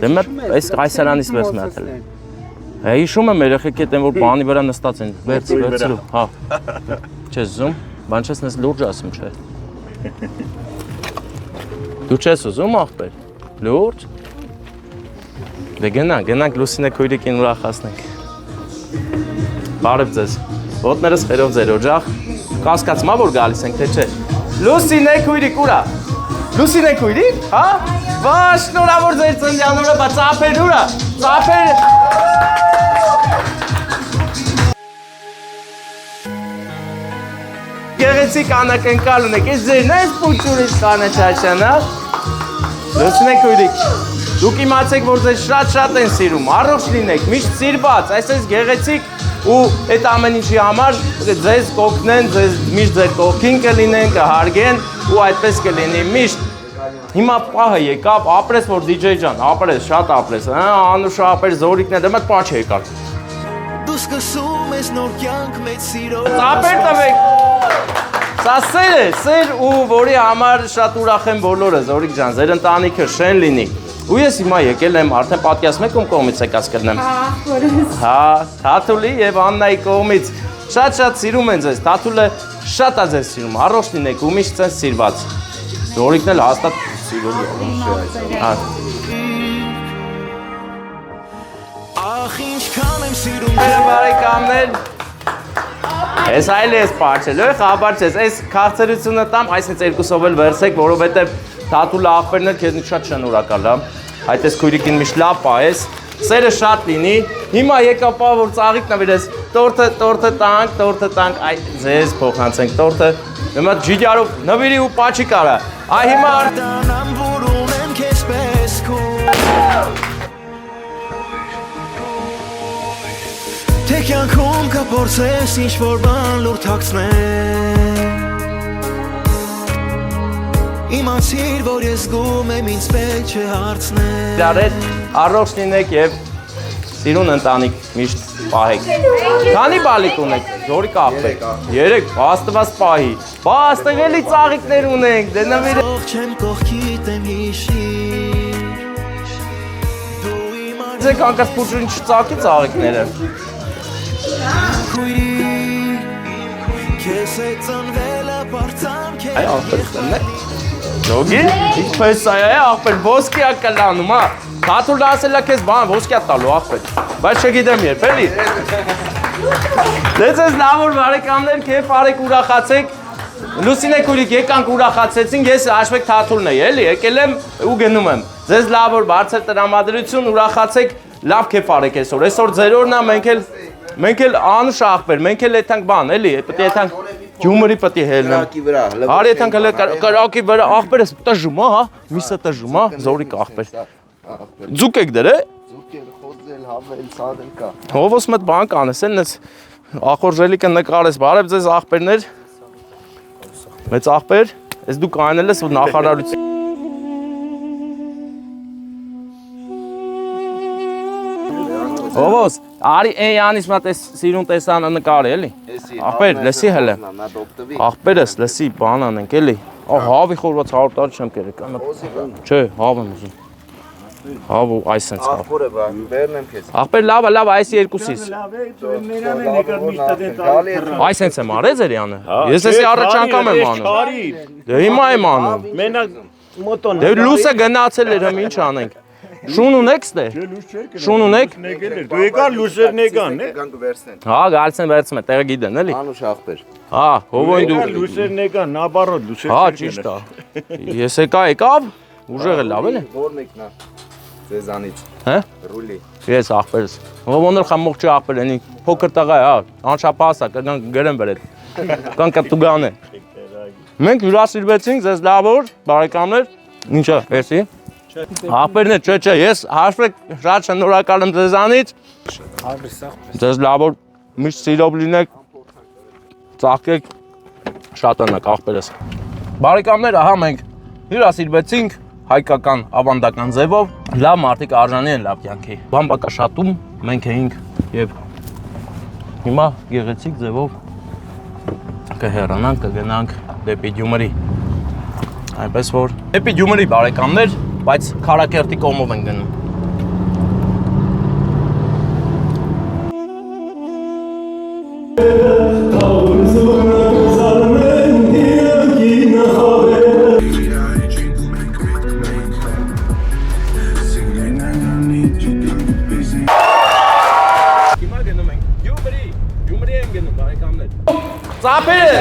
Դե մեկ այսարանից վերց մատել։ Հիշում եմ երեխեք հետ են որ բանի վրա նստած են, վերցրու, հա։ Չես ուզում, բան չես նես լուրջ ասում, չէ։ Դու չես ուզում աղբեր, լուրջ։ Դե գնանք Լուսինե քույրիկին ուրախացնենք։ Բարև ձեզ, ոտներս խերով ձեր օջախ, կասկածմա որ գալիս ենք, թե չէ։ Լուսինե քույրիկ ուրա, Լուսինե քույրիկ, հա։ Բա շնորհավոր ձեր ծննդյան օրը, բա ծափեր ուրա, ծափեր։ Գեղեցիկ անակնկալ ունեք, ես ձերն ես պուչուրից կանաչաշան, հա։ Լուսինե քույրիկ, դուք իմացեք, որ ձեզ շատ են սիրում, առողջ լինեք, միշտ սիրված, այսպես գեղեցիկ ու այդ ամեն ինչի համար ձեզ կօգնեն, ձեզ միշտ ձեր կողքին կլինեն, կհարգեն ու այդպես կլինի միշտ։ Հիմա պահը եկավ, ապրես որ DJ ջան, ապրես, շատ ապրես, Անուշ ապեր, Զորիկն է, դե մեկ պաչ եկավ։ Դու սկսում ես նոր կյանք մեծ սիրով։ Ծափեր տվեք։ Սա սեր է, սեր ու որի համար շատ ուրախ եմ բոլորը, Զորիկ ջան, ձեր ընտանիքը շեն լինի։ Ու ես հիմա եկել եմ, արդեն պատկասում եք ում կողմից եկած կրնեմ։ Հա, Թաթուլի եւ Աննայի կողմից։ Շատ սիրում են ձեզ, Թաթուլը շատ է ձեզ սիրում, առողջ լինեք ու միշտ ձեզ սիրված։ Զորիկն էլ հաստատ սիրում է։ Ախ ինչքան եմ սիրում բարեկամներ։ Ես այլ ես պաչել, խաբար չես, ես քաղցրությունը տամ, այսինց երկուսով էլ վերցեք, որովհետև Թաթուլը աղբերն էլ քեզ շատ շնորհակալ եմ։ Այդ ես քույրիկին միշտ լավ պահես, սերը շատ լինի։ Հիմա եկա պահ որ ծաղիկ նվիրես, տորթը տանք, այ ձեզ փոխանցենք տորթը։ Հիմա ջիջարով նվիրի ու պաչի կարա։ Այ հիմա արտանամ որ ունեմ քեզ պես քո Թե կյանքում կփորձես ինչ-որ բան լուր թաքցնել Իմացիր, որ ես զգում եմ ինձ պետք չէ հարցնել Իրար հետ առողջ լինեք և սիրուն ընտանիք միշտ պահեք Քանի բալիկ ունեք, Զորիկ աղբեր 3, աստված պահի Բա աստեղ էլի ծաղիկներ ունենք, դե նվիր Ողջ եմ կողքիդ եմ հիշիր Ձեկ անկաց պուրջուրին չծաղկի ծաղիկները Քեզ հետ ծնվել ապարծան քեզ Այ աղբեր խնեք Լոգի, ինչպես այ աղբեր, ոսկի ակալանում, հա Թաթուլը ասել է քեզ բան, ոսկի տալու աղբեր Բայց չգիտեմ երբ, էլի Դե ձեզ լավ որ բարեկամներ, քեֆ արեք ուրախացեք Լուսինե քույրիկ եկանք ուրախացեցինք, ես հաշվեք Թաթուլն է, էլի, եկել եմ ու գնում եմ Ձեզ լավ որ բարձր տրամադրություն, ուրախացեք, լավ քեֆ արեք այսօր Այսօր ձեր օրն է, մենք էլ Անուշ աղբեր, մենք էլ եթանք բան, էլի, պետք է եթանք Ջումրի պետք է հելնեմ Արի եթանք հələ կրակի վրա, աղբեր ես տժում, հա, միսը տժում, հա, Զորիկ աղբեր Ձուկ եք դեր, է? Ձուկ եք խոձել, հավել, սադել կա Հովոս մտ բան կանես, են ես ախորժելիկը նկարես, բարև ձեզ աղբերներ Մեծ աղբեր, ես դու կանել ես նախարարություն Ովոս, արի Էյանից մա սիրուն տեսանը նկարի էլի։ Ախպեր, լսի հələ։ Ախպերս լսի բան անենք էլի։ Հավի խորված 100 տարի չեմ կերել կանա։ Չէ, հավ եմ ուզում։ Հավ ու այսենց հավ։ Ախորը բերն եմ քեզ։ Ախպեր լավ, այս երկուսից։ Այսենց եմ արել Զերյանը։ Ես էսի առաջ անգամ եմ անում։ Դե հիմա եմ անում։ Մենակ մոտոն։ Դե լուսը գնացել էր, հմ ինչ անենք։ Շուն ունեք ստե։ Շուն ունեք։ Դու եկար լուսերն եկան, է։ Գանք վերցնեն։ Հա, գալիս են վերցում են, տեղը գիտեն էլի։ Անուշ ախպեր։ Հա, հովոյն դու։ Լուսերն եկան, նաբարոտ լուսեր։ Հա, ճիշտ է։ Ես եկավ, ուժեղը լավ էլի։ Որն եկնա։ Ձեզանից։ Հա։ Ռուլի։ Ես ախպերս։ Ոնոր խամող չի ախպեր, այնի փոքր տղա է, հա, անշապասա, կգան գրեն վրետ։ Կան կտուգան է։ Մենք հյուրասիրվեցինք, ձեզ լավ օր, բարեկամներ։ Ինչա, էսի։ Ախպերն է, չէ, ես հաշվեք շատ շնորհակալ եմ ձեզանից։ Ձեզ լավ օր, միշտ սիրով լինեք։ Ծաղկեք, շատ անակ ախպերս։ Բարեկամներ, ահա մենք հյուրասիրվեցինք հայկական ավանդական ձևով, լավ մարդիկ արժանի են լավ կյանքի։ Բամբակաշատում մենք էինք եւ հիմա գեղեցիկ ձևով կհեռանանք, կգնանք դեպի Գյումրի։ Այնպես որ դեպի Գյումրի բարեկամներ, բայց Քարակերտի կողմով են գնում։ Ծափեր։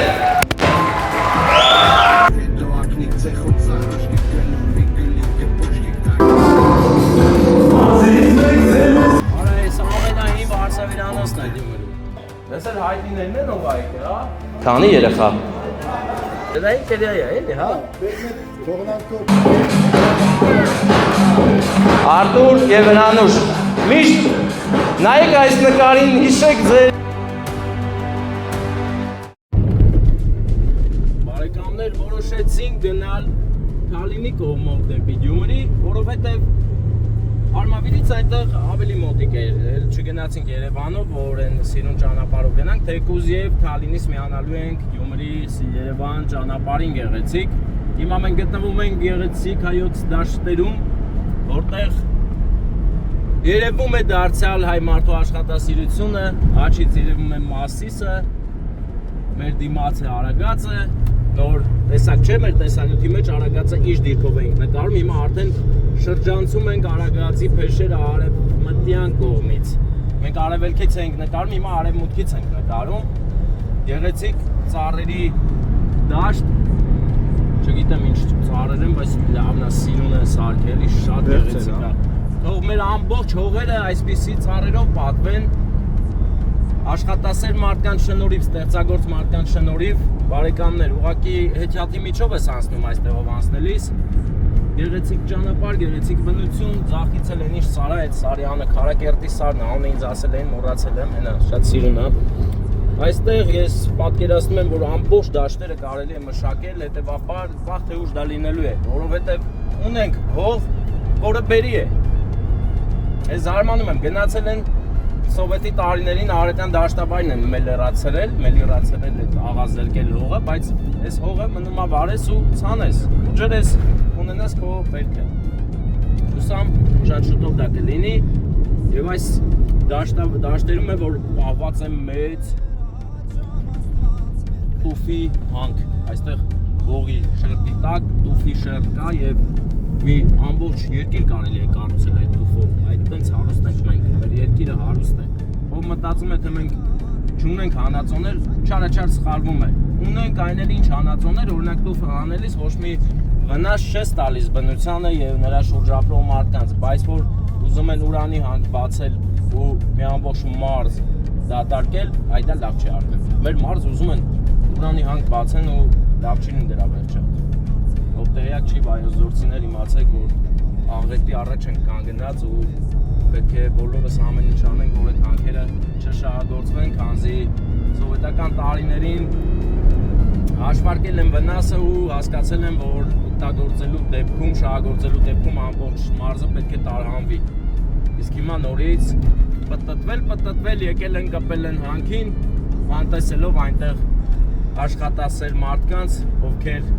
Արա այս ամենահին Վարշավիրանոցն է Գյումրու։ Դες էլ հայտնիներն են ով այք, հա։ Քանի երեխա։ Դա ինչ կերիա է, էլի, հա։ Արտուր եւ Հրանուշ, միշտ նայեք այս նկարին, հիշեք ձեր բարեկամներ, որոշեցինք գնալ Թալինի կողմով դեպի Գյումրի, որովհետեւ Արմավիրից այնտեղ ավելի մոտիկ էր, չգնացինք Երևանով, որ այն սիրուն ճանապարհով գնանք, թեկուզ եւ Թալինից միանալու ենք Գյումրի Երևան ճանապարհին գեղեցիկ։ Հիմա մենք գտնվում ենք գեղեցիկ հայոց դաշտերում, որտեղ երևում է դարձյալ հայ մարդու աշխատասիրությունը, աչից երևում է Մասիսը, մեր դիմաց է Արագածը, նոր տեսակ չէ մեր տեսանյութի մեջ Արագածը ինչ դիրքով ենք նկարում, հիմա արդեն շրջանցում ենք Արագածի փեշերը արևմտյան կողմից։ Մենք արևելքից ենք նկարում, հիմա արևմուտքից ենք նկարում։ Գեղեցիկ ծառերի դաշտ, չգիտեմ ինչ ծառեր են, բայց լավն է, սիրուն է սարքելի, շատ գեղեցիկ է։ Թող մեր ամբողջ հողերը այսպիսի ծառերով պատվեն, աշխատասեր մարդկանց շնորհիվ, ստեղծագործ մարդկանց շնորհիվ, բարեկամներ, ուղղակի հեքիաթի միջով ես անցնում այստեղով անցնելիս։ Գեղեցիկ ճանապարհ, գեղեցիկ բնություն, ձախից էլ են ինչ սարա, այդ Սարյանը, Քարակերտի սարն, անունը ինձ ասել էին, մոռացել եմ, հենա, շատ սիրուն է։ Այստեղ ես պատկերացնում եմ, որ ամբողջ դաշտերը կարելի է մշակել, հետևաբար վաղ թե ուշ դա լինելու է, որովհետև ունենք հող, որը բերի է։ Ես զարմանում եմ, գնացել են Սովետի տարիներին Արետյան դաշտաբայրն են մելիորացրել այդ աղազերկել հողը, բայց այս հողը մնում է վարես ու ցանես, ու ջրես, ունենաս քո բերքը։ Հուսամ շատ շուտով դա կլինի, եւ այս դաշտերում է որ պահված է մեծ տուֆի հանք, այստեղ հողի շերտի տակ տուֆի շերտ կա եւ մի ամբողջ երկիր կարելի է կառուցել այդ տուֆով, այդտենց հարուստ ենք մենք, մեր երկիրը հարուստ է։ Ով մտածում է թե մենք չունենք հանածոներ, չարաչար սխալվում է։ Ունենք այն էլ ինչ հանածոներ, օրինակ տուֆը հանելիս ոչ մի վնաս չես տալիս բնությանը եւ նրա շուրջ ապրող մարդկանց, բայց որ ուզում են ուրանի հանք բացել ու մի ամբողջ մարզ դատարկել, այդ դա լավ չի արվում։ Մեր մարզ ուզում են ուրանի հանք բացեն ու լավ չի լինի դրա վերջը։ Ով տեղյակ չի, վայոց իմացեք, որ աղետի առաջ են կանգնած ու պետք է բոլորս ամեն ինչ անենք, որ այդ հանքերը չշահագործվեն, քանզի սովետական տարիներին հաշվարկել են վնասը ու հասկացել են, որ օգտագործելու դեպքում, շահագործելու դեպքում ամբողջ մարզը պետք է տարհանվի։ Իսկ հիմա նորից Պտտվել, եկել են կպել են հանքին, անտեսելով այնտեղ աշխատասեր մարդկանց, ովքեր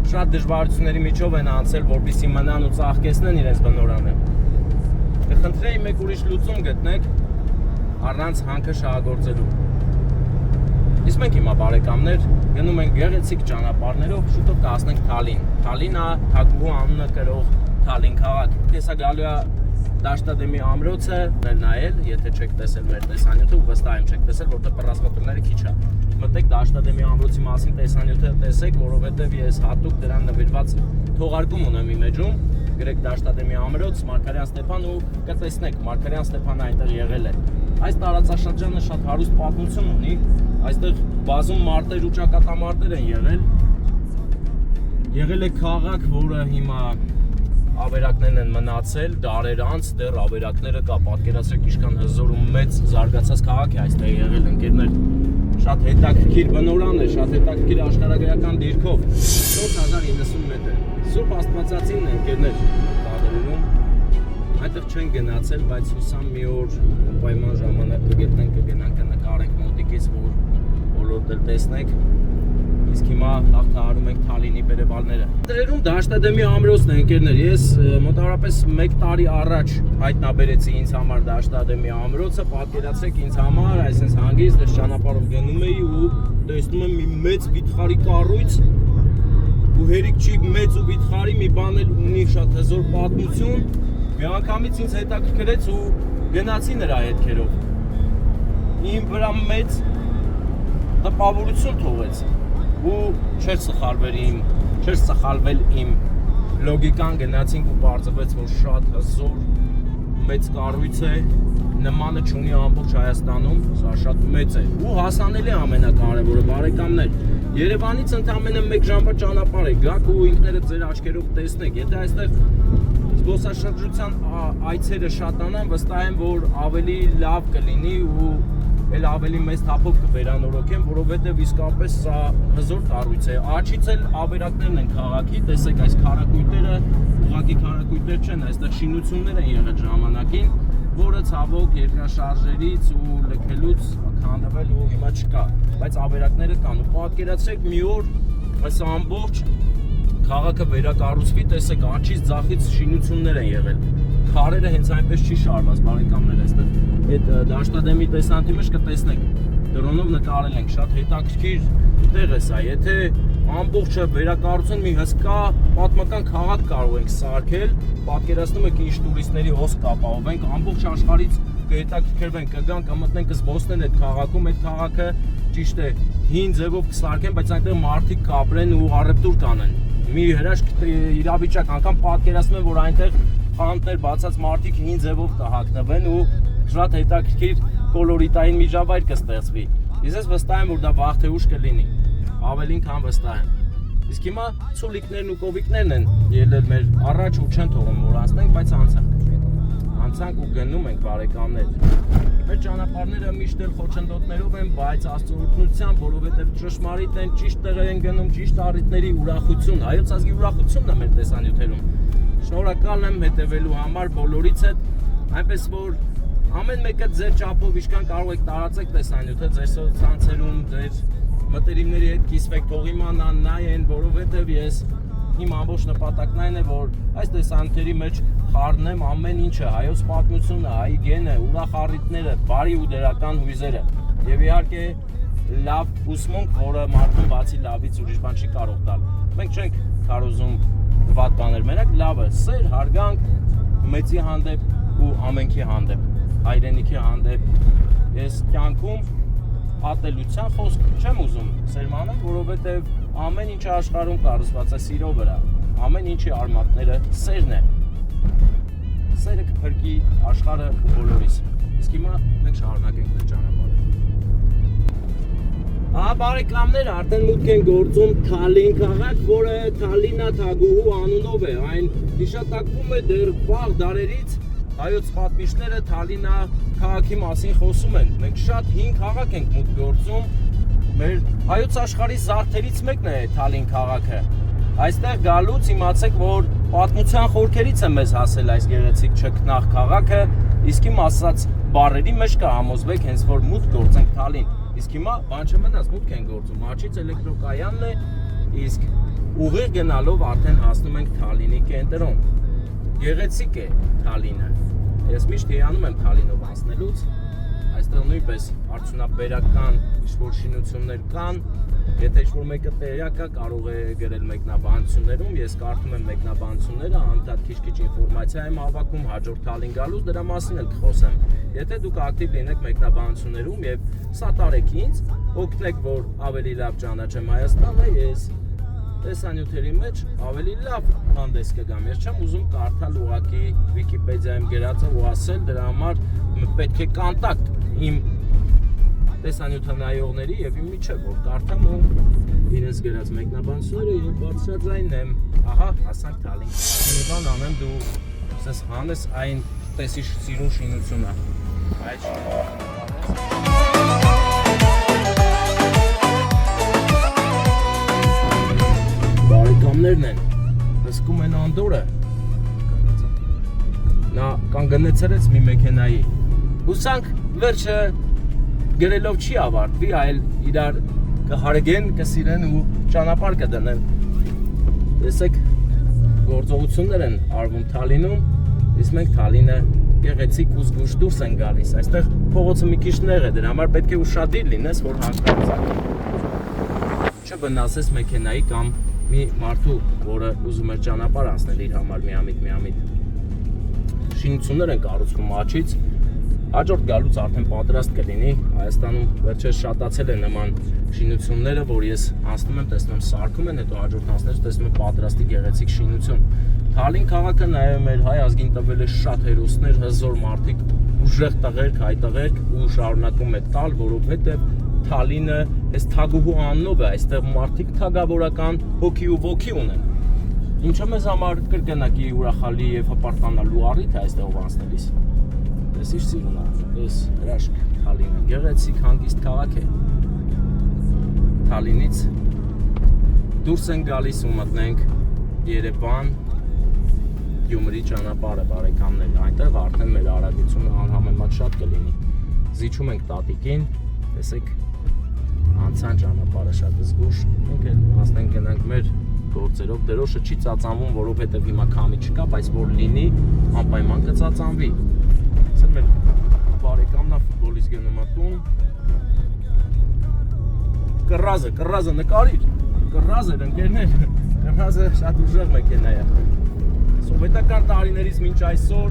շատ դժվարությունների միջով են անցել, որպեսզի մնան ու ծաղկեցնեն իրենց բնորանը։ Կխնդրեի մեկ ուրիշ լուծում գտնեք առանց հանքը շահագործելու։ Իսկ մենք հիմա բարեկամներ գնում ենք գեղեցիկ ճանապարհներով, շուտով կհասնենք Թալին։ Թալինը Թագուհու անունը կրող Թալին քաղաք։ Տեսա գալու է Դաշտադեմի ամրոցը նայել, եթե չեք տեսել մեր տեսանյութը, ու վստահ եմ չեք տեսել, որտեղ պռասկոկրները քիչ է։ Մտեք Դաշտադեմի ամրոցի մասին տեսանյութը տեսեք, որովհետև ես հատուկ դրան նվիրված թողարկում ունեմ իմեջում, գրեք Դաշտադեմի ամրոց, Մարգարյան Ստեփան ու կտեսնեք, Մարգարյան Ստեփանը այնտեղ եղել է։ Այս տարածաշրջանը շատ հարուստ պատմություն ունի, այստեղ բազում մարտեր ու ճակատամարտեր են եղել։ Եղել է քաղաք, որը հիմա ավերակներն են մնացել, դարեր անց դեռ ավերակները կա, պատկերացրեք ինչքան հզոր ու մեծ զարգացած քաղաք է այստեղ եղել, ընկերներ։ Շատ հետաքրքիր բնորան է, շատ հետաքրքիր աշխարհագրական դիրքով։ 4090 մետր։ Սուրբ Աստվածածինն է, ընկերներ, կադրերում։ Այդտեղ չեն գնացել, բայց հուսամ մի օր պայման ժամանակ կգտնենք, կգնանք նկարենք մոտիկից, որ բոլորդ էլ տեսնեք։ Իսկ հիմա հաղթահարում ենք Թալինի բերեվալները։ Դրերում Դաշտադեմի ամրոցն է, ընկերներ, ես մոտավորապես 1 տարի առաջ հայտնաբերեցի ինձ համար Դաշտադեմի ամրոցը, պատկերացրեք ինձ համար, այսպես հանգիստ այս ճանապարհով գնում էի ու տեսնում եմ մի մեծ վիթխարի կառույց, ու հերիք չի մեծ ու վիթխարի մի բան էլ ունի շատ հզոր պատմություն, միանգամից ինձ հետաքրքրեց ու գնացի նրա հետքերով։ Իմ վրա մեծ տպավորություն թողեց։ Ու չէր սխալվել իմ լոգիկան, գնացինք ու բարձրվեց, որ շատ հզոր մեծ կառույց է, նմանը չունի ամբողջ Հայաստանում, սա շատ մեծ է ու հասանելի ամենակարևորը, բարեկամներ, Երևանից ընդամենը 1 ժամվա ճանապարհ է, գաք ու ինքներդ ձեր աչքերով տեսնեք, եթե այստեղ զբոսաշրջության այցերը շատանան, վստահ եմ, որ ավելի լավ կլինի ու էլ ավելի մեծ թափով կվերանորոգեն, որովհետև իսկապես սա հզոր կառույց է։ Աչից էլ ավերակներն են քաղաքի, տեսեք այս քարակույտերը, ուղղակի քարակույտեր չեն, այստեղ շինություններ են եղել ժամանակին, որը ցավոք երկրաշարժերից ու լքելուց քանդվել ու հիմա չկա, բայց ավերակները կան ու պատկերացրեք մի օր այս ամբողջ քաղաքը վերակառուցվի, տեսեք աչից ձախից շինություններ են եղել, քարերը հենց այնպես չի շարված, բարեկամներ, այստեղ այդ Դաշտադեմի տեսանյութի մեջ կտեսնեք, դրոնով նկարել ենք, շատ հետաքրքիր տեղ է սա, եթե ամբողջը վերակառուցեն մի հսկա պատմական քաղաք կարող ենք սարքել, պատկերացնում եք ինչ տուրիստների հոսք կապահովենք, ամբողջ աշխարհից կհետաքրքրվեն, կգան, կմտնեն, կզբոսնեն այդ քաղաքում, այդ քաղաքը ճիշտ է, հին ձևով կսարքեն, բայց այնտեղ մարդիկ կապրեն ու առևտուր կանեն։ Մի հրաշք իրավիճակ, անգամ պատկերացնում եմ, որ այնտեղ խանութներ բացած մարդիկ հին ձևով կհագնվեն ու շատ հետաքրքիր կոլորիտային միջավայր կստեղծվի։ Ես վստահ եմ, որ դա վաղ թե ուշ կլինի, ավելին քան վստահ եմ։ Իսկ հիմա ցուլիկներն ու կովիկներն են ելել մեր առաջ ու չեն թողում որ անցնենք, բայց անցանք ու գնում ենք, բարեկամներ։ Մեր ճանապարհները միշտ էլ խոչընդոտներով են, բայց Աստծո օրհնությամբ, որովհետև ճշմարիտ են, ճիշտ տեղեր են գնում, ճիշտ առիթների ուրախություն, հայոց ազգի ուրախությունն է մեր տեսանյութերում։ Շնորհակալ եմ հետևելու համար բոլորից հետ, այնպես որ ամեն մեկը ձեր չափով ինչքան կարող եք տարածեք տեսանյութը ձեր սոցցանցերում, ձեր մտերիմների հետ կիսվեք, թող իմանան, նայեն, որովհետև ես իմ ամբողջ նպատակն այն է, որ այս տեսանյութերի մեջ խառնեմ ամեն ինչը, հայոց պատմությունը, հայի գենը, ուրախ առիթները, բարի ու դրական հույզերը եւ իհարկե լավ ուսմունք, որը մարդուն բացի լավից ուրիշ բան չի կարող տալ։ Մենք չենք կարոզում վատ բաներ, մենակ լավը, սեր, հարգանք մեծի հանդեպ ու ամենքի հանդեպ, հայրենիքի հանդեպ։ Ես կյանքում ատելության խոսք չեմ ուզում սերմանել, որովհետև ամեն ինչ աշխարհում կառուցված է սիրո վրա, ամեն ինչի արմատները սերն է։ Սերը կփրկի աշխարհը ու բոլորիս։ Իսկ հիմա մենք շարունակենք մեր ճանապարհը։ Բարեկամներ, արդեն մուտք են գործում Թալին քաղաք, որը Թալինա Թագուհու անունով է, այն հիշատակվում է դեռ վաղ դարերից, հայոց պատմիչները Թալինա քաղաքի մասին խոսում են, մենք շատ հին քաղաք ենք մուտք գործում, մեր հայոց աշխարհի զարդերից մեկն է Թալին քաղաքը, այստեղ գալուց իմացեք, որ պատմության խորքերից է մեզ հասել այս գեղեցիկ չքնաղ քաղաքը, իսկ իմ ասած բարերի մեջ կա համոզվեք հենց որ մուտք գործենք Թալին։ Իսկ հիմա բան չմնաց մուտք են գործում, Աչից էլեկտրոկայանն է, իսկ ուղիղ գնալով արդեն հասնում ենք Թալինի կենտրոն։ Գեղեցիկ է Թալինը։ Ես միշտ հիանում եմ Թալինով անցնելուց, այստեղ նույնպես արդյունաբերական ինչ-որ շինություններ կան, եթե ինչ-որ մեկը տեղյակ է, կարող է գրել մեկնաբանություններում, ես կարդում եմ մեկնաբանությունները, անդադ քիչ-քիչ ինֆորմացիա եմ հավաքում, հաջորդ Թալին գալուց դրա մասին էլ կխոսեմ։ Եթե դուք ակտիվ լինեք մեկնաբանություններում եւ սա տարեք ինձ, օգնեք, որ ավելի լավ ճանաչեմ Հայաստանը, ես տեսանյութերի մեջ ավելի լավ հանդես կգամ։ Ես չեմ ուզում կարդալ ուղղակի Վիկիպեդիայում գրածը ու ասել, դրա համար պետք է կոնտակտ իմ տեսանյութը նայողների եւ իմ միջեւ, որ կարդամ ու իրենց գրած մեկնաբանությունները եւ բարձրաձայնեմ։ Ահա, հասանք Թալին։ Իվան անեմ դու ասես հանես այն տեսի սիրուն շինությունը։ Այդ բարեկամներն են, հսկում են Անդորը, նա կանգնեցրեց մի մեքենայի, հուսանք վերջը գրելով չի ավարտվի, այլ իրար կհարգեն, կսիրեն ու ճանապարհ կդնեն, տեսեք գործողություններ են արվում Թալինում, իսկ մենք Թալինը գեղեցիկ ու զգուշ դուրս են գալիս, այստեղ փողոցը մի քիչ նեղ է, դրա համար պետք է ուշադիր լինես, որ հանգստացած չվնասես մեքենայի կամ մի մարդու, որը ուզում էր ճանապարհ անցնել իր համար միամիտ շինություններ են կառուցվում Աչից, հաջորդ գալուց արդեն պատրաստ կլինի, Հայաստանում վերջերս շատացել է նման շինությունները, որ ես անցնում եմ, տեսնում եմ սարքում են, հետո հաջորդ անցնելուց տեսնում եմ պատրաստի գեղեցիկ շինություն։ Թալին քաղաքը նաև մեր հայ ազգին տվել է շատ հերոսներ, հզոր մարդիկ, ուժեղ տղերք, հայ տղերք ու շարունակում է տալ, որովհետև Թալինը այս թագուհու անունով է, այստեղ մարդիկ թագավորական հոգի ու ոգի ունեն։ Ինչը մեզ համար կրկնակի ուրախալի եւ հպարտանալու առիթ է այստեղով անցնելիս։ Տեսի՞ր սիրունա, ես հրաշք Թալինը, գեղեցիկ հանգիստ քաղաք է։ Թալինից դուրս են գալիս ու մտնենք Երևան, Գյումրի ճանապարհը բարեկամներ, այնտեղ արդեն մեր արագությունը անհամեմատ շատ կլինի։ Զիջում ենք Տատիկին, տեսեք անցան ճանապարհը շատ զգուշ, մենք էլ հասնենք գնանք մեր գործերով, դրոշը չի ծածանվում, որովհետև հիմա քամի չկա, բայց որ լինի, անպայման կծածանվի։ Ասեմ մեր բարեկամն է ֆուտբոլիստ գնում է տուն։ Կռազը նկարիր, կռազը ընկերներ, կռազը շատ ուժեղ մեքենա է։ Սովետական տարիներից մինչ այսօր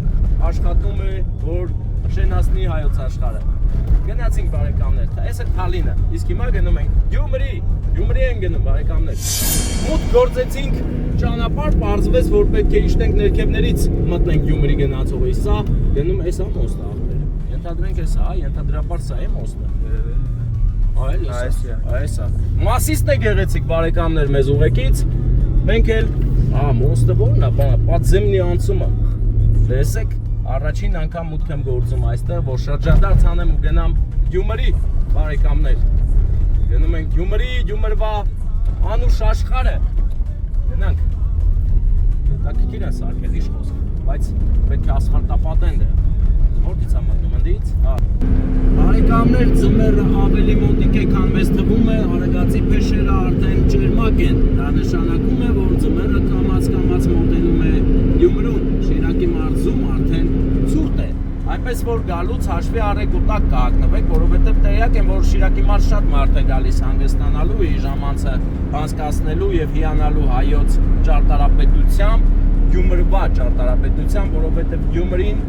աշխատում է, որ շենացնի հայոց աշխարհը։ Գնացինք բարեկամներ, այս է Թալինը, իսկ հիմա գնում ենք Գյումրի են գնում բարեկամներ։ Մուտք գործեցինք ճանապարհ, պարզվեց, որ պետք է իջնենք ներքևներից մտնենք Գյումրի գնացողի, սա գնում էս է մոստը ախպեր։ Ենթադրենք էս է, ենթադրաբար սա է մոստը։ Այս է։ Մասիստ է գեղեցիկ բարեկամներ մեզ ուղեկից, մենք էլ, մոստը որն է, պատզեմնի անցումը, տեսեք, առաջին անգամ մուտք եմ գործում այստեղ, որ շրջադարձ անեմ ու գնամ Գյումրի բարեկամներ, գնում ենք Գյումրի, Գյումրվա անուշ աշխարհը, գնանք, հետաքրքիր է սարքել իշ խոսք, բայց պետք է ասֆալտապատեն դե, որտից է մտնում ընդից, բարեկամներ ձմեռը ավելի մոտիկ է, քան մեզ թվում է, արագածի փեշերը արդեն ճերմակ են, դա նշանակում է, որ ձմեռը կամաց մոտենում է Գյումրուն, Շիրակի մարզում արդեն ցուրտ է, այնպես որ գալուց հաշվի առեք ու տակ կհագնվեք, որովհետև տեղյակ եմ, որ Շիրակի մարզ շատ մարդ է գալիս հանգստանալու, իր ժամանցը անցկացնելու եւ հիանալու հայոց ճարտարապետությամբ, Գյումրվա ճարտարապետությամբ, որովհետև Գյումրին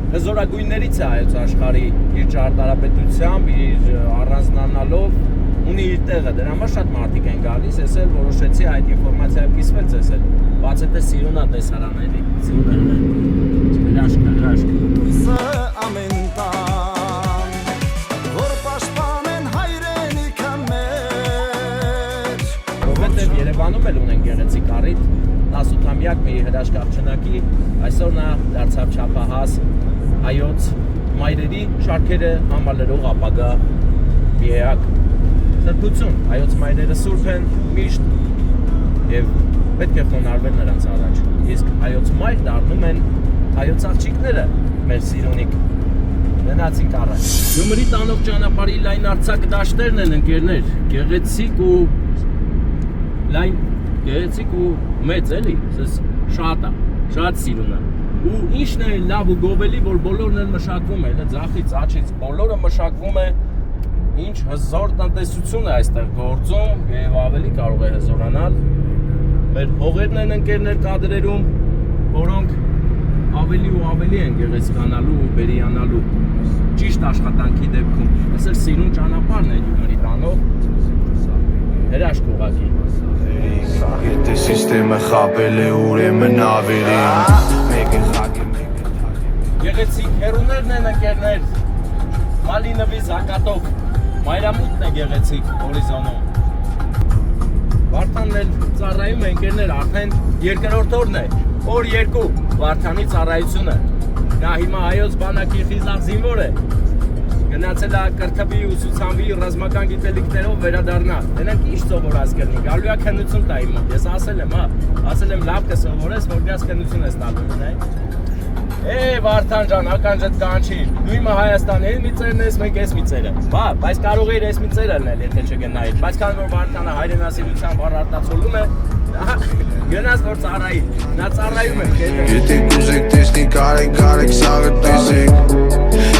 հզորագույններից է հայոց աշխարհի իր ճարտարապետությամբ, իր առանձնանալով ունի իր տեղը, դրա համար շատ մարդիկ են գալիս, ես էլ որոշեցի այդ ինֆորմացիայով կիսվել ձեզ էլ, բաց եթե սիրունա տեսարանելի, սիրուներն են, հրաշք։ Հույսը ամեն տան, որ պաշտպանեն հայրենիքը մեր։ Որովհետև Երևանում էլ ունեն գեղեցիկ առիթ, 18-ամյակ մի հրաշք աղջնակի, այսօր նա դարձավ չափահաս հայոց մայրերի շարքերը համալրող ապագա մի էակ։ Սրբություն, հայոց մայրերը սուրբ են միշտ եւ պետք է խոնարհվել նրանց առաջ։ Իսկ հայոց մայր դառնում են հայոց աղջիկները, մեր սիրունիկ։ Գնացինք առաջ։ Գյումրի տանող ճանապարհի լայն արձակ դաշտերն են ընկերներ, գեղեցիկ ու մեծ էլի, շատ սիրուն է։ Ու ինչն է լավ ու գովելի, որ բոլորն են մշակվում է, ձախից, աչից, բոլորը մշակվում է, ինչ հզոր տնտեսություն է այստեղ գործում եւ ավելի կարող է հզորանալ։ Մեր հողերն են ընկերներ կադրերում, որոնք ավելի ու ավելի են գեղեցկանալու ու բերիանալու ճիշտ աշխատանքի դեպքում։ Այս էլ սիրուն ճանապարհն է Գյումրի տանող հրաշք ուղղակի։ Եթե սիստեմը խաբել է ուրեմն ավերին Գեղեցիկ հերուներն են ընկերներ, Մալինովի զակատոկ, մայրամուտն է գեղեցիկ հորիզոնում։ Վարդանն էլ ծառայում է ընկերներ, արդեն երկրորդ օրն է, օր 2 Վարդանի ծառայությունը։ Նա հիմա հայոց բանակի խիզախ զինվոր է, գնացել է կրթվի ու ցուցանվի ռազմական գիտելիքներով վերադառնա։ Դրանք ինչ սովորած կրնի, գալու է քննություն տա իմ մոտ։ Ես ասել եմ լավ կսովորես, որ դες քննություն ես տալու։ Վարդան ջան, ականջդ կանչի, դու հիմա Հայաստանի մի ծերն ես, մենք ես մի ծերը։ Բայց կարող էիր ես մի ծերը լնել, եթե չգնայիր։ Բայց քանի որ Վարդանը հայրենասիրությամբ առարտացոլում է, գնաց որ ծառայի, նա ծառայում է։ Եթե կուզեք տեսնի կարեք սաղը տեսեք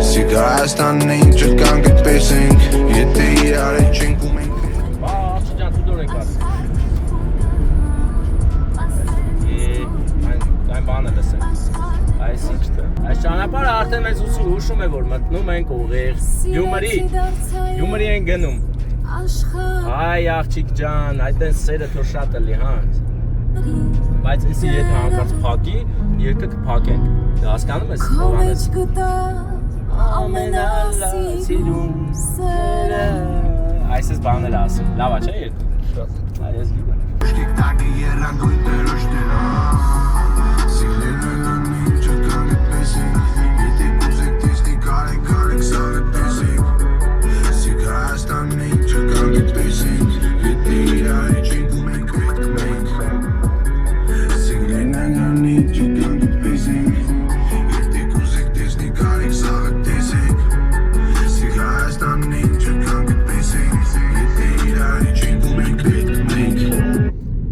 Սիգ Հայաստանն է ինչ կան գտպեսենք Եթե իրար է չենք ու մենք աղջի ջան, դու դոր եք այն բանը լսենք Այս ճանապարհը արդեն մեզ հուշում է, որ մտնում ենք ուղիղ Գյումրի են գնում Այ աղջիկ ջան, այդտեն սերը թող շատ էլի, հա Բայց էսի եթե հանկարծ փակի, երկը կփակենք Հասկանում ես, Հովհաննես Ամենասիրուն սերը Այս ես բաներ ասում, լավ է չէ երկը Շատ Այս գիտ է Շտիկտակի երագույն տերոշ դերա Սիլեն են ինչ կան գտպեսենք Եթե կուզեք տեսնի կարեք սաղը տեսեք Սիգ Հայաստանն է ինչ կան գտպեսենք Եթե իրար է չենք ու մենք Սիլեն են ինչ կան գտպեսենք Եթե կուզեք տեսնի կարեք սաղը տեսեք Սիգ Հայաստանն է ինչ կան գտպեսենք Եթե իրար է չենք ու մենք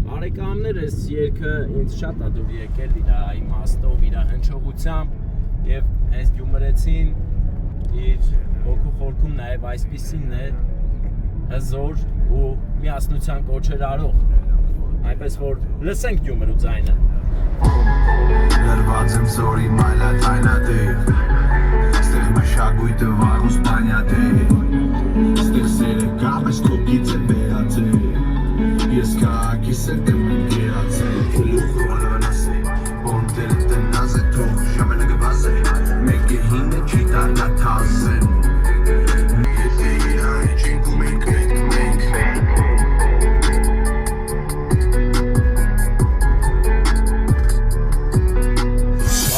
Բարեկամներ, այս երգը ինձ շատ է դուր եկել իր իմաստով, իր հնչողությամբ եւ այս գյումրեցին իր ոգու խորքում նաեւ այսպիսին է հզոր ու միասնության կոչեր արող այնպես որ լսենք գյումրու ձայնը Գրված եմ զորի մայլատ այնատեղ Ստեղ մշակույթը վաղուց բանյատեղ Ստեղ սերը կապես թոքից է բերացել Ես կաղաքիս է դեմ ընկերացել Կլուխ ռոլոնս է Բոնդերը տնազ է թող ժամանակը վազ է Մեկ է հինը չի տարնա թազ է Եթե իրար է չենք ու մենք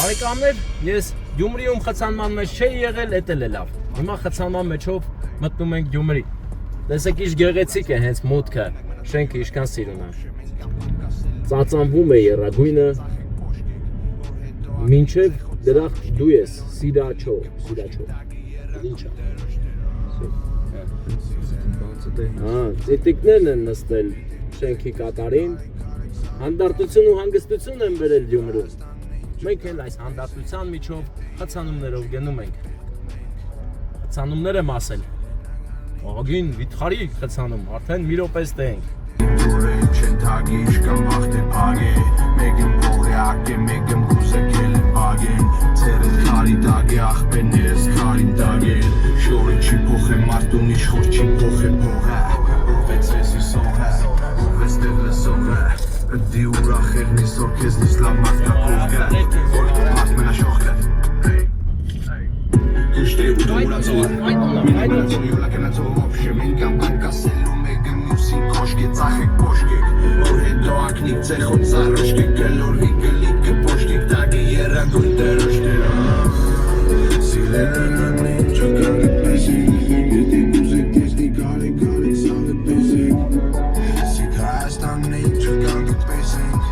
Բարեկամներ, ես Գյումրիում խցանման մեջ չէի եղել, էտել է լավ Հիմա խցանման մեջով մտնում ենք Գյումրի Տեսեք ինչ գեղեցիկ է հենց մուտքը Շենքը իշքան սիրուն է Ծածանվում է եռագույնը Մինչև դրախտ դու ես Սիրաչո Ինչ է Ծիտիկներն են նստել շենքի կատարին Հանդարտություն ու հանգստություն են բերել Գյումրում Մենք էլ այս հանդարտության միջով խցանումներով գնում ենք Խցանումներ եմ ասել Աղագին վիթխարի խցանում, արդեն մի րոպես տենք Դուրեն չեն թագի, իշկան վաղթ է պագ է Մեկ եմ փող է ակ է, մեկ եմ հուսեկել է պագ են Ձերդ քարի դագ է, աղբերներս քարին դագ է Շորը չի փող է, մարդուն իշխոր չի փող է փող է Վեցվեսի սող է, վեստեղ լսող է Դի ուրախ էր նիսոր կեզնից լավ մարդկակող է Մարդ մենաշող է Կուշտի ու դուրացող Մինացող յուլակենացող օբշե մենք ամբան կասելու մեկը մյուսին կոշկ է ծախեք պոշկեք Որ հետո ակնիկ ծեխոտ ծարոշկեք գլորվի գլիկը պոշկեք տագի երագույն տերոշ դերա Սիլեն են ինչ կան գտպեսեք Եթե կուզեք տեսնի կարեք սաղը տեսեք Սիգ Հայաստանն է ինչ կան գտպեսեք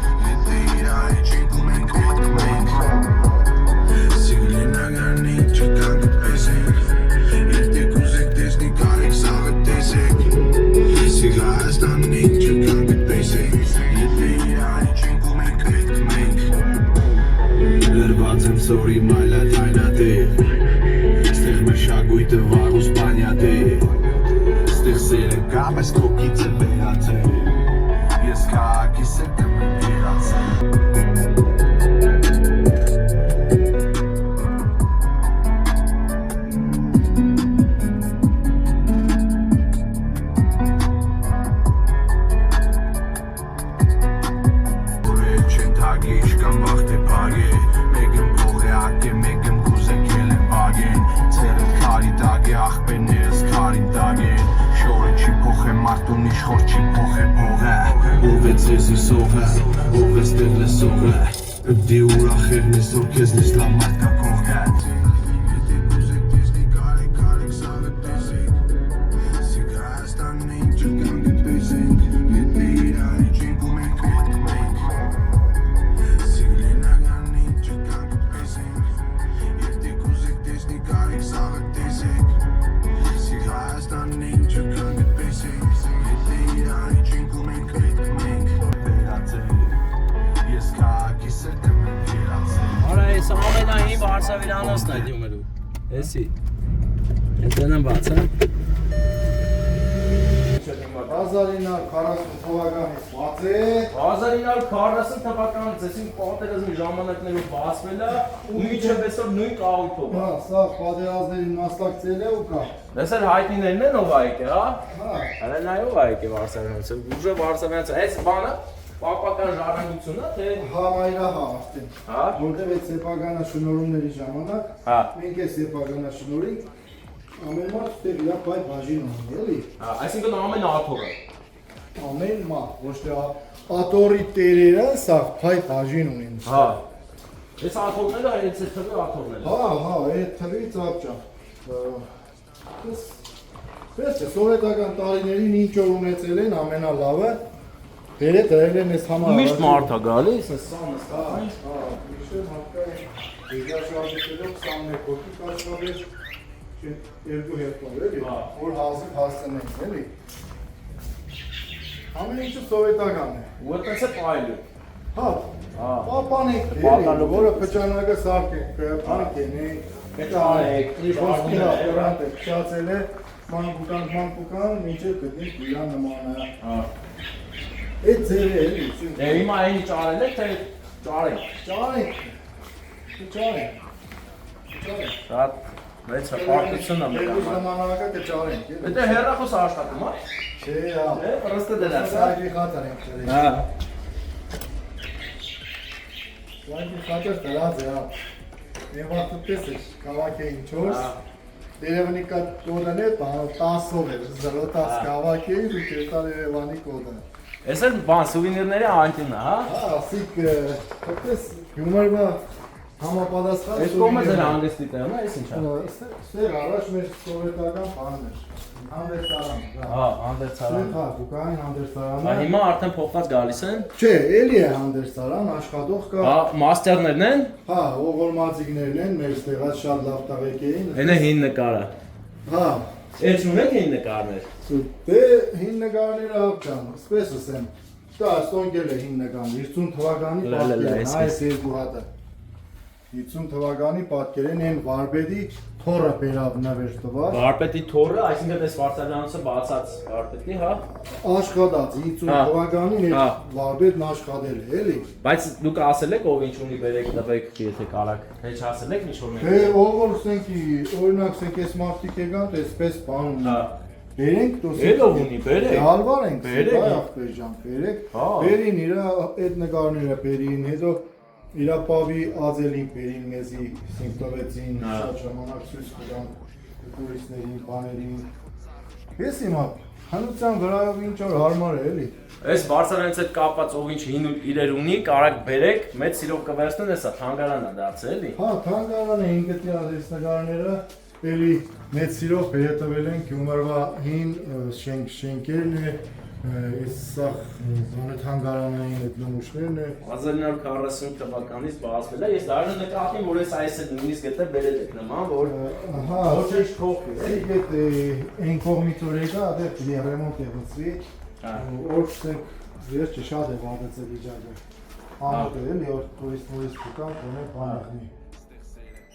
Գնացած եմ սորի մայլա թայնատեղ Ստեղ մշակույթը վաղ ու սպանյատեղ Ստեղ սերը կա, բայց կոկից է վերացել Ես քաղաքիս հետ եմ ընկերացել Դի ուրախերն ես որ քեզ լիս լավ մարդկա կողքած Եթե կուզեք դեսնի կարեք սաղը տեսեք Սիգարստանն էին չկան գտվեսենք Եթե իրանի չենք ու մենք Սիգլենագանն էին չկան գտվեսենք Եթե կուզեք դեսնի կարեք սաղը տեսեք Սիգարստանն էին չկան գտվեսենք Եթե իրանի չենք ու մենք Վերացել Ես քաղաքիս հետ եմ ընկերացել Արա ես ամենահին Վարշավիրանոցն է դիմելու Էսի Ենտենեմ բաց, հա 1940 թվականից բաց է 1940 թվականից այսին պատերազմի ժամանակներով բացվել է ու մինչև այսօր նույն կահույքով Հա, սա պատերազմներին մասնակցել է ու կա Դեսել հայտնիներն են ով ա եկել, հա Հա Հələ նայ ով ա եկել Վարշավիրանոցը ուժը Վարշավիրանոցը այս բանը Պապական ժառանգություն է, թե… Համայրահա արդեն, Հա։ որտեղ այդ սեպագանաշնորհումների ժամանակ Հա։ մենք է սեպագանաշնորհին ամեն մարդ ստեղ իրա պայ բաժին ունի, էլի։ Հա, այսինքն ամեն աթոռը։ Ամեն մարդ, ոչ թե աթոռի տերերը սա պայ բաժին ունին։ Հա։ Այս աթոռները այս է թվի աթոռները։ Հա, այդ թվից ապճա։ Պես սովետական տարիներին ինչ որ ունեցել են ամենալավը Բերը դրել են ես համար Միշտ մարդ է գալիս, սա նստային։ Հա, միշտ հարկային դիգաշարժելով 21 հոգի կաշխատել երկու հերթով, էլի, որ հազիվ հասցնենք, էլի։ Ամեն ինչը սովետական է։ Ու այդպես է պայլը։ Հա, պապանեք, էլի, որը փճանակը սարքենք, պանքենք, Փճանեք, ոսկի ապարանտ է, փչացել է, մանկուկան, մինչև գտնենք իրան նմանը։ Հա։ Այդ ձերը էլի, Դե հիմա այնի ճարել եք, թե ճարենք։ Ճարենք։ Շատ մեծ հպարտություն է մեր Երկու համար։ ժամանակը կճարենք, էլի։ Դա հեռախոս աշխատում է։ Չէ, հա։ Դե պրոստը դրած։ Սայգի խատար ենք ճարել։ Հա։ Սայգի խատար դրած է, հա։ Մի վաղտ պես է, կավակ է ինչ-որ։ Երևանի կա կոդան է, 10-ով էր, 0-10 կավակ է, ու կերտար Երևանի կոդան։ Այս էլ բան սուվինիրների անտին է, հա։ Հա, ասիկ, պես գումարվա համապատասխան Այս կողմը ձեր հանգստի տեղն է, այս ինչ է։ Ստեղ առաջ մեր սովետական բանն էր, հանդերձարանը։ Հա, հանդերձարան։ Հա, դուկային հանդերձարանը։ Հա, հիմա արդեն փոխված գալիս են։ Չէ, էլի է հանդերձարան, աշխատող կա։ Հա, մաստերներն են։ Հա, ողորմածիկներն են, մեր ստեղած շատ լավ տղեկ էին։ Այնը հին նկարը։ Հա, Էջ ունեք հին նկարներ։ դե հին նկարները ապջան, սպես ասեմ, դա ստոնգել է հին նկարն, 50 թվականի պատկերն, այս երկու հատը։ 50 թվականի պատկերն են Վարպետի թորը բերավ նվեր տվար։ Վարպետի թորը, այսինքն այս Վարշավիրանոցը բացած Վարպետի, հա։ Աշխատած 50 թվականին այդ Վարպետն աշխատել է, էլի։ Բայց դուք ասել եք ով ինչ ունի բերեք տվեք, եթե կարաք։ Թե չասել եք ինչ որ մենք։ Դե ով որ ասենք, օրինակ ասենք այս մարդիկ եկան, այսպես բան ունի։ Հա։ Բերենք դոս։ Ելով ունի, բերեք։ Հալվար ենք, Բերեք։ այ ախպեր ջան, բերեք։ Հա։ Բերին իր այդ նկարները բերին, հետո իր պավի ածելին բերին մեզի սիմպտովեցին, շատ ժամանակ ցույց տան տուրիստներին, բաներին։ Ես հիմա հանրության վրայով ինչ որ հարմար է, էլի։ Այս Վարշավիրանից հետ կապված ով ինչ հին իրեր ունի, կարաք բերեք, մեծ սիրով կվերցնեն, հեսա թանգարան է դարձել, էլի։ Հա, թանգարան է ինքնի այս նկարները, էլի մեծ սիրով բերետվել են Գյումրվա հին շենքերն է, այս սա թանգարանային այդ նմուշներն է։ 1940 թվականից բացվել է, ես դառն նկատին, որ այս նույնիսկ եթե բերել եք նման, որ Հա, ոչ ինչ փոխվի, էլի։ այդ այն կողմից որ եկա, այդտեղ ռեմոնտ է գծվի, օրսենք վերջը շատ է վատացել իջակը։ Անոտ է, էլի, որ տուրիստ կան, կոնե բանախնի։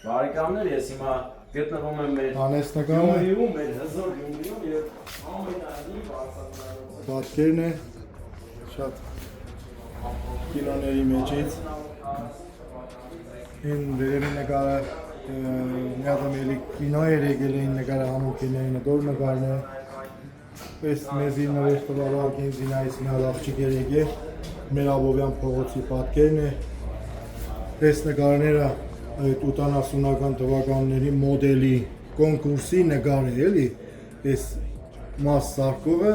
Բարեկամներ, ես հիմա գտնվում եմ մեր Անեսնական է, Գյումրիում, մեր հզոր Գյումրիում եւ ամենայնի բարձրացնող պատկերն է, շատ կինոների մեջից, են վերևի նկարը, մի ատամ էլի կինո էր եկել էին նկարը համում կիների նկոր նկարն է, պես մեզի նվեր տվավար գենզինայից մի հատ աղջիկ էր եկել, մեր Աբովյան փողոցի պատկերն է, պես նկարները այդ 80-ական թվականների մոդելի կոնկուրսի նկար է էլի, պես մաս սարկողը,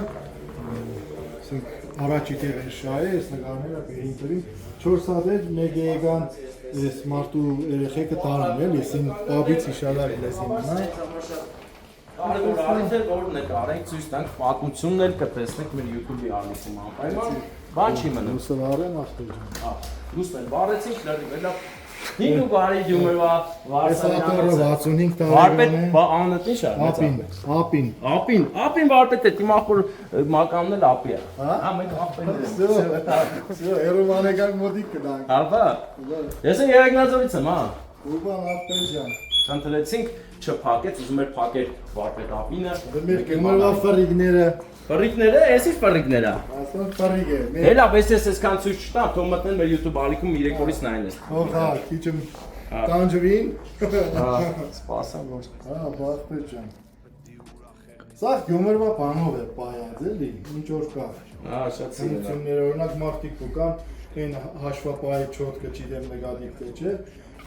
առաջի տեղեր շահ է, այս նկարները բերին տվին, 4 հատ էր, մեկ եկան այս մարդու երեխեքը տարան էլի, սին պաբից իշալար լեսին նա, Կարևոր առիթ է, որ նկարենք, ցույց տանք պատմությունն էլ կտեսնենք մեր YouTube-ի ալիքում անպայման, բան չի մնում։ ուսը վարեն ախտեր ջան։ Լուսն վարեցինք, լրիվ էլա 5 բարի Գյումրվա Այս ատորը 65 Վարպետ, տարեկան է, անըտ ինչ է։ ապին, վարպետ է, դիմա խոր մականն էլ ապի է։ Հա? Մենք ապեն ենք։ սյո, երովանեկան մոտիկ կդանք, Հապա։ Ես Երեգնաձորից եմ, հա։ ուբան ապեն ջան, Խնդրեցինք չփակեց, ուզում էր փակել վարպետ ապինը։ մեր կմորվա ֆարիգները, Ֆռիկները, ես ի՞նչ ֆռիկները։ ասան ֆարիգ է, մեր Հելա, պես ես այսքան ցույց չտամ, թող մտնեն մեր YouTube ալիքում 3 օրից նայեն ես։ հա, քիչմ տանջվին, Սպասեմ որ։ հա, բախպետ ջան, սա գյումրվա բանով է պայած էլի, ինչ որ կա, Հա, շատ սիրել։ Սինությունները օրինակ մարդիկ ու կան, այն հաշվապայի չոտքը չիդեմ նեգատիվ թե չէ,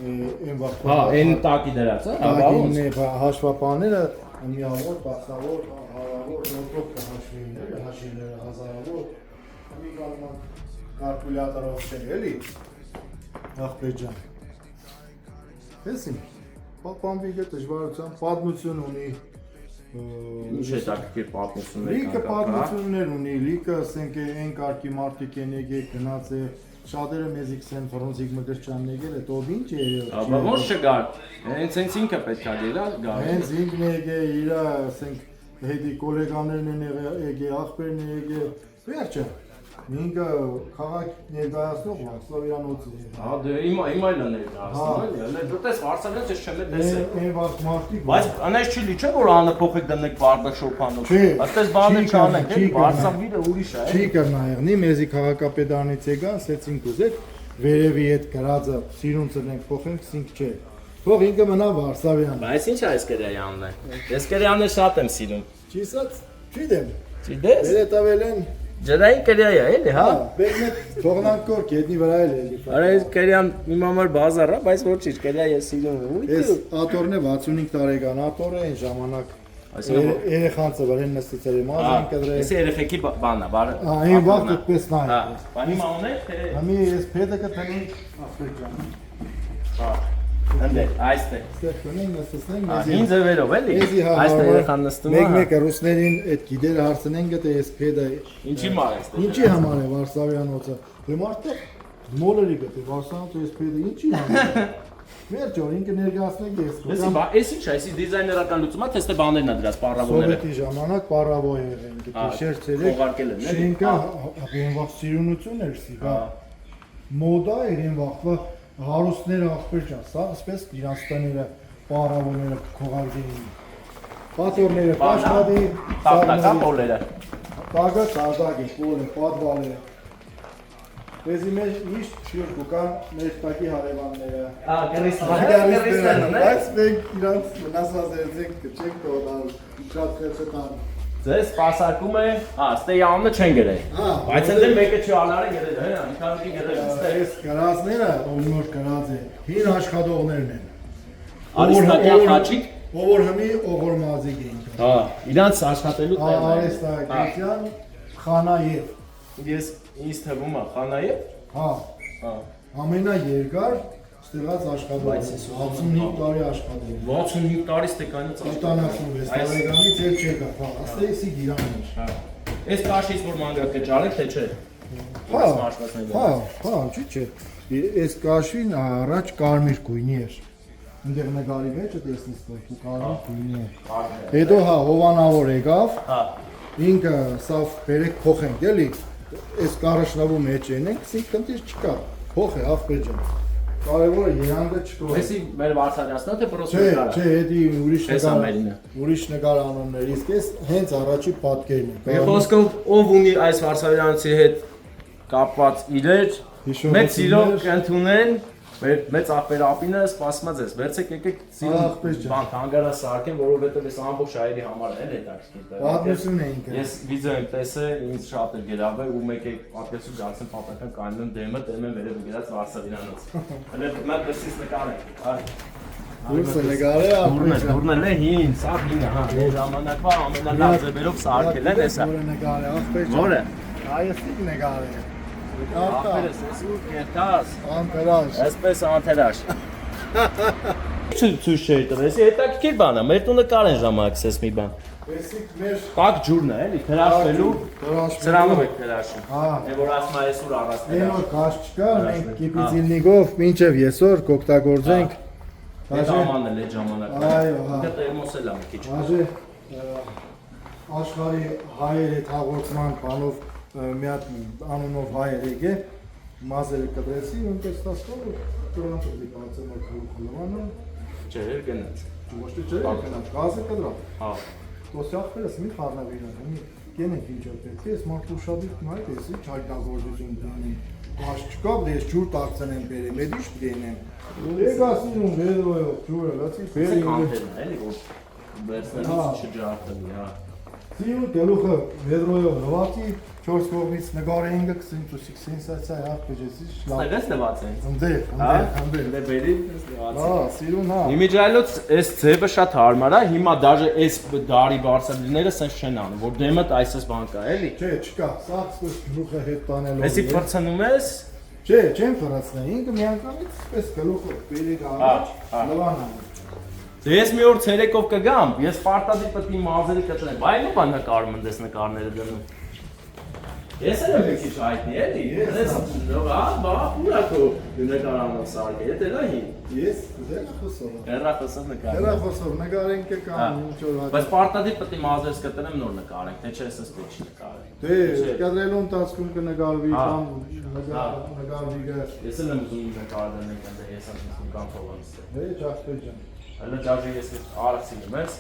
այն վաղ Հա, այն տակի դրած, հա, Տագինն է հաշվապաները միավոր, տասավոր, հարավոր, նոտրով կհաշվին էլի, հաշիվները հազարավոր, մի կալման կարկուլյատորով չեն էլի, աղբետ ջան։ Հեսին, պապանվիկը դժվարության պատմություն ունի, Ինչ է տակի պատմություններ լիքը պատմություններ ունի, լիքը ասենք այն կարգի մարդիկ են եկել գնաց է, շատերը մեզի քսեն ֆրանսիկ մգրճան եկել է, ով ինչ է Աբա ոնց չգար։ Հենց ինքը պետք է գելա, գա։ Հենց ինքն է եկել, իր ասենք հետի գոլեգաներն են եկել, աղբերն է եկել, վերջը ինքը քաղաք ներկայացնող Սլավյանոցը։ Հա, դե հիմա էլ ներկայացնում էլի, դու տես Վարշավայից ես չեմ տեսել։ Այն վաղ մարդիկ։ Բայց անես չի լի չէ որ անը փոխեք դնեք բարբերշոփանով։ Չէ, Այդպես բաներ չի չանենք, չի էլի Վարշավիլը ուրիշ է։ Չի կրնա եղնի, մեզի քաղաքապետարանից եկան, ասեցինք ուզեք, վերևի հետ գրածը սիրուն ծնենք փոխենք, սինք չէ։ Թող ինքը մնա Վարշավյան։ Բայց ինչ է այս կերյանն է։ Ես կերյանը շատ եմ սիրում։ Չիսած, չիդեմ։ Չիդես։ Վերետավելեն։ Ջրային կերյա է, էլի, հա։ Բերնեք թողնանք կոր կետնի վրա էլ էլի։ Արա այս կերյան իմ համար բազար է, բայց ոչինչ, կերյա ես սիրում եմ։ Այս ատորն է 65 տարեկան ատոր է, այն ժամանակ երեխան ծվարեն նստեցել է մազան կդրել։ Ես երեխեքի բանն է, բարը։ Այն վաղ այդպես նայ։ Հա, բանի մաունեք թե։ Համի ես փեդը կտնենք ախպետ ջան։ Հա։ Ընդ այստեղ։ Ստեղ կնենք նստեցնենք Հա, մեզի։ 5 ձևերով էլի։ Այստեղ երեխան նստում է։ Մեկ-մեկ ռուսներին այդ գիդերը հարցնենք գտե այս փեդը։ Ինչի մար է այստեղ։ Ինչի համար է Վարշավյանոցը։ Դե մարդը մոլերի գտե Վարշավյանոցը այս փեդը ինչի համար է։ Մեր ջոր ինքը ներկայացնենք ես։ Էս ինչ է, էսի դիզայներական լուծումա, թե ստե բաներն է դրած, պարավոները։ Սովետի ժամանակ պարավոյ եղեն, գտե շերտերը։ Ուղարկել են, էլի։ Շենքը այն վաղ սիրունություն էր սիգա։ Մոդա էր այն վաղ հարուստները ախպեր ջան, սա ասպես իրանց տները պարավոները քողարկեին։ Պատորները կաշկադի, Տակտակա պոլերը։ տագը տազագ է, պոլը, պատվալը։ Եզի մեր միշտ շյուր կուկան մեր տակի հարևանները։ Գրիստները։ Բայց մենք իրանց մնասազերձենք կչենք տողնալ, շատ խեցետան։ Ձեզ սպասարկում է, ստեի անունը չեն գրել։ Բայց ընդել մեկը չի ալարը գրել, հա, ինքանքի գրել, ստե։ Այս գրածները, ով նոր գրած է, հին աշխատողներն են։ Արիստակյան խաչիկ։ Ով որ հմի, ով որ մազիկ էին։ Հա, իրանց աշխատելու տեղն է։ Արեստակյան Խանաև։ Ես ինձ թվում է Խանաև։ Հա, Հա։ ամենաերկար ստեղած աշխատող, 65 տարի աշխատող։ 65 տարի ստեկանից 76 տարեկանից էլ չեկա, հա, աստեյսի գիրանն էր։ Հա։ Այս կաշից որ մանգակ է ճարել, թե չէ։ Հա, չի չէ։ Այս կաշվին առաջ կարմիր գույնի էր։ Այնտեղ նկարի մեջը տեսնես դու կարմիր գույնի է։ Հետո հա հովանավոր եկավ։ Հա։ Ինքը սավ բերեք փոխենք, էլի։ Այս կարաշնավու մեջ ենենք, սինք քնտիր չկա։ Փոխ է ախպեր ջան։ կարևորը երանգը չկրող։ Էսի մեր Վարսավյանցն է թե պրոս Չէ, նկարը։ չէ, էդի Տեսամերինը։ ուրիշ նկար անուններից կես հենց առաջի պատկերն է։ Մի խոսքով ով ունի այս Վարսավյանցի հետ կապված իրեր, մեծ սիրով կընդունեն, մեծ աղբեր ապինը սպասում է ձեզ, վերցեք եկեք սիրում բան հանգարա սարքեն, որովհետև այս ամբողջ հայերի համար է հետաքրքիր։ Պատմություն էինք։ Ես վիդեո եմ տեսել, ինձ շատ է գրավել ու մեկ է պատկերացու գացին պատական կանոն դեմը, տեմեն վերև գրած Վարսավյանից։ Հələ մենք դեսից նկարենք։ Դուրսը նկարը ապրես։ Դուրն է հին, սա հին է, հա, դե ժամանակվա ամենալավ ձևերով սարքել են էսա։ Որը նկարը աղբեր։ Որը։ Այստեղ նկարը։ Աղբերս, ես ու կերտաս։ Անտերաշ։ Այսպես անթերաշ։ Ցույց չէի տվես, հետաքրքիր բան է, մեր տունը կար են ժամանակս մի բան։ Տեսիք մեր Տակ ջուրն է, էլի, թրաշվելու, սրանով եք թրաշում։ Հա։ Է որ ասում է այսօր առած Այնօր թրաշ։ քաշ չկա, մենք կիպիցիլնիկով մինչև եսօր կօգտագործենք։ Այդ ամանն էլ այդ ժամանակը։ Այո, հա։ Դա տերմոս էլ է մի քիչ։ Աժե աշխարհի հայեր հետ հաղորդման բանով մի հատ անունով հայեր եկե մազերը կտրեցի ու այնպես ստացվում դրանց դիպացել մոքրուխլովանը Չէ, գնաց։ ոչ թե չէ գնաց գազը կդրա Հա։ Դոսյախներս մի խառնավիրան ունի գենե ինչը պետք է մարդու շատիկ նայ տեսի չայտնագործություն դնի բաց չկա դες ջուր տակցնեն բերեմ էդի շպրենեմ եկասին վերոյով ջուրը լացի բերի Էլի որ վերցնելուց չջարդնի, հա։ Սիրու գլուխը վերոյով լվացի 4 կողմից նկարեինք 20 սենսացիա ախպեջեցի շլապ։ Ստեղես տված են։ Ընդեր։ Դե բերի, Հա, սիրուն հա։ Իմիջայլոց այս ձևը շատ հարմար է, հիմա դաժե այս դարի բարսավիլները սենց չեն անում, որ դեմդ այսպես բան կա, էլի։ Չէ, չկա, սա գլուխը հետ տանելով։ Էսի փրցնում ես։ Չէ, չեմ ֆրանսնա, ինքը միանգամից այսպես գլուխը բերեք առաջ, լվան անում։ Դե ես մի օր ցերեկով կգամ, ես պարտադիր պետք է մազերի կտրեմ, բայց նո բան նկարում եմ դες նկարները դնում։ Ես էլ եմ մի քիչ հայտնի էլի, ես բա ուրա քո նկարանով սարքե, եթե լա հին։ Ես դեռ խոսում եմ։ Հեռախոսով նկարում։ Հեռախոսով նկարենք կամ ինչ որ հատ։ Բայց պարտադիր պետք է մազերս կտրեմ նոր նկարենք, թե չէ ես պետք չի նկարենք։ Դե, կադրելու ընթացքում կնկարվի կամ նկարվի գա։ Ես էլ եմ ուզում նկարել ենք այնտեղ ես ասում կամ փողանց։ Դե, ճաշտեջ ջան։ Հələ ճաշի ես արացին եմ, ես։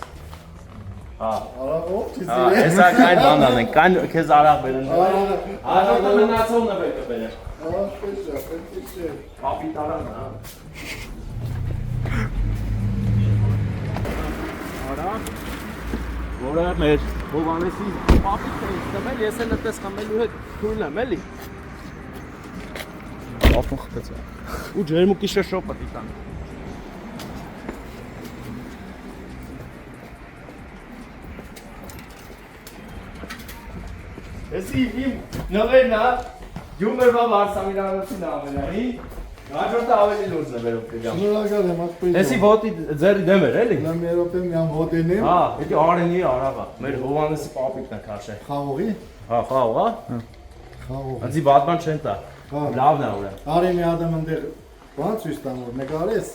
Հա։ Արաղով չի Հա, սիրել։ հեսա կայն բան անենք, կայն քեզ արաղ բերեն։ Արաղը մնացողն է բեր կբերեն։ Ահա, պետք է։ Պապի տարան, հա։ Արաղ, որը մեր Հովանեսի պապիկն է ստմել, ես էլ այդպես խմելու հետ թույլ եմ, էլի։ Ապուն խփեց։ Ու ջերմուկի շշոպը դիտան։ Էսի իմ նվերն է, յումորվա Վարսավյանցին ամենայի, հաջորդը ավելի լուրջ նվերով կգամ։ Շնորհակալ եմ, ախպեջ։ Էսի ոտի ձերի դեմ էր, էլի։ Նամ Եվրոպայում միան ոտին եմ։ Հա, էդի Արենի արավա, մեր Հովանեսի պապիկն է քաշե։ Խաղողի։ Հա, խաղ, հա։ Խաղող։ Անցի բադման չեն տա։ Լավն է ուրա։ Արի մի ադամ ընդեղ բան ցույց տամ որ նկարես։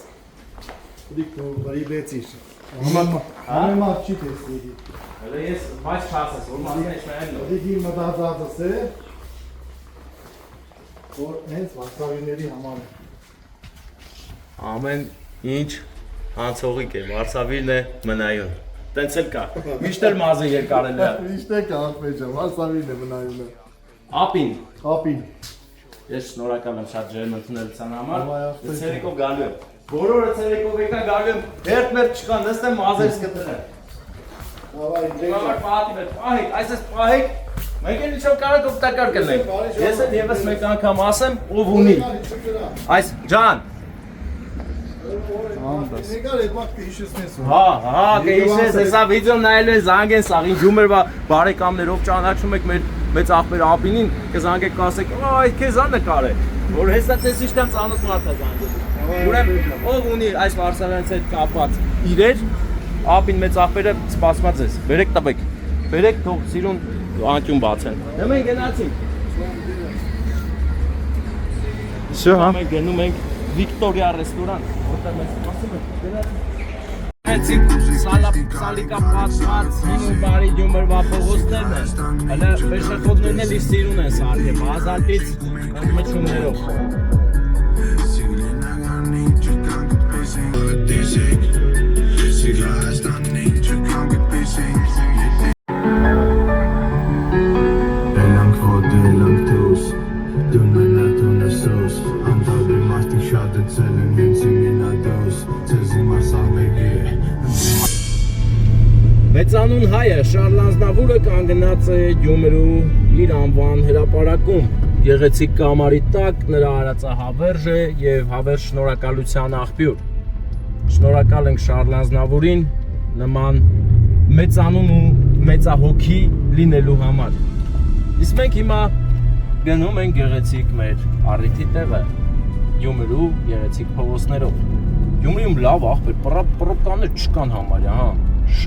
Դիք ռիբեցիշ։ Համեմա չի տեսնի։ Հələ ես բայց չասես, որ մասնեջ նայեն նոր։ Դիքի մտածածս է։ Որ հենց վարսավիների համար է։ Ամեն ինչ հանցողիկ է, Վարսավիլն է մնայուն։ Տենց էլ կա։ Միշտ էլ մազը երկարել է։ Միշտ է կա ախպեջը, վարսավին է մնայում է։ Ապին։ Ապին։ Ես շնորհակալ եմ շատ ջերմ ընդունելության համար։ Ցերեկով գալու եմ։ Բոլորը ցերեկով եկա գալու եմ։ Հերթ չկա, նստեմ մազերս կտրեմ։ Մամար պահատի մեջ պահեք, այսպես պահեք, մենք էլ իչով կարակ օգտակար կնենք։ Ես էլ եվս մեկ անգամ ասեմ, ով ունի։ Այս ջան։ Նեկար այդ վաղ կհիշեցնես։ Հա, կհիշես, հեսա վիդեոն նայել են զանգեն սաղին ջումերվա բարեկամներով ճանաչում եք մեր մեծ աղբեր ապինին, կզանգեք կասեք, այ քեզ ա նկար է, որ հեսա տեսիշ տան ծանոթ մարդ է զանգել։ Ուրեմն ով ունի այս Վարսավյանցի հետ կապված իրեր, ապին մեծ աղբերը սպասված ես, բերեք տվեք, բերեք թող սիրուն անկյուն բացեն։ Դե մենք գնացինք։ Շո հա։ Մենք գնում ենք Վիկտորիա ռեստորան, որտեղ մեզ ասում են գնացինք։ Սալիկա պատված, հին բարի յումորվա փողոցներն են, հələ բեշախոտներն էլ իր սիրուն են սարքել, ազատից ընդմիջումներով։ մեծանուն հայը Շարլ Ազնավուրը կանգնած է Գյումրու իր անվան հրապարակում։ Գեղեցիկ կամարի տակ նրա արածահավերժ է եւ հավերժ շնորհակալության աղբյուր։ Շնորհակալ ենք Շարլ Ազնավուրին նման մեծանուն ու մեծահոգի լինելու համար։ Իսկ մենք հիմա գնում ենք գեղեցիկ մեր առիթի տեղը Գյումրու գեղեցիկ փողոցներով։ Գյումրիում լավ աղբեր, պրոպկաներ չկան համարյա, հա,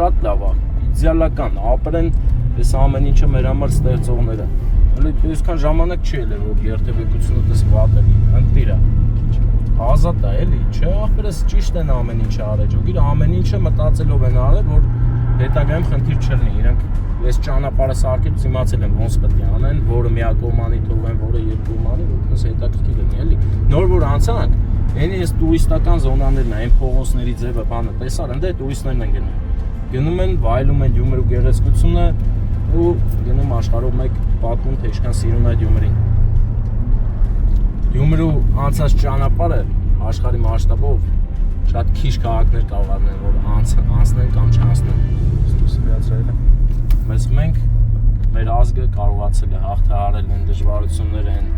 շատ լավ աղ, իդեալական, ապրեն այս ամեն ինչը մեր համար ստեղծողները։ Հələ այսքան ժամանակ չի ելել, որ երթևեկությունը տես վատ էլի, ընտիրա։ Ազատ է էլի, չէ աղբերս ճիշտ են ամեն ինչը արել, ջոգիր ամեն ինչը մտածելով են արել, որ հետագայում խնդիր չլինի, իրենք ես ճանապարհը սարքելուց իմացել եմ ոնց պետք է անեն, որը միակողմանի թողեն, որը երկկողմանի, որպես հետաքրքիր լինի, էլի։ Նոր որ անցանք, այնի այս տուրիստական զոնաներն են, այն փողոցների ձևը, բանը, տեսար, ընդ է տուրիստներն են գնում։ Գնում են, վայելում են Գյումրու գեղեցկությունը ու գնում աշխարհով մեկ պատմում, թե ինչքան սիրում է Գյումրին։ Գյումրու անցած ճանապարհը աշխարհի մասշտաբով շատ քիչ քաղաքներ կարող են, որ անցնեն կամ չանցնեն։ Բայց մենք մեր ազգը կարողացել է հաղթահարել են դժվարությունները, են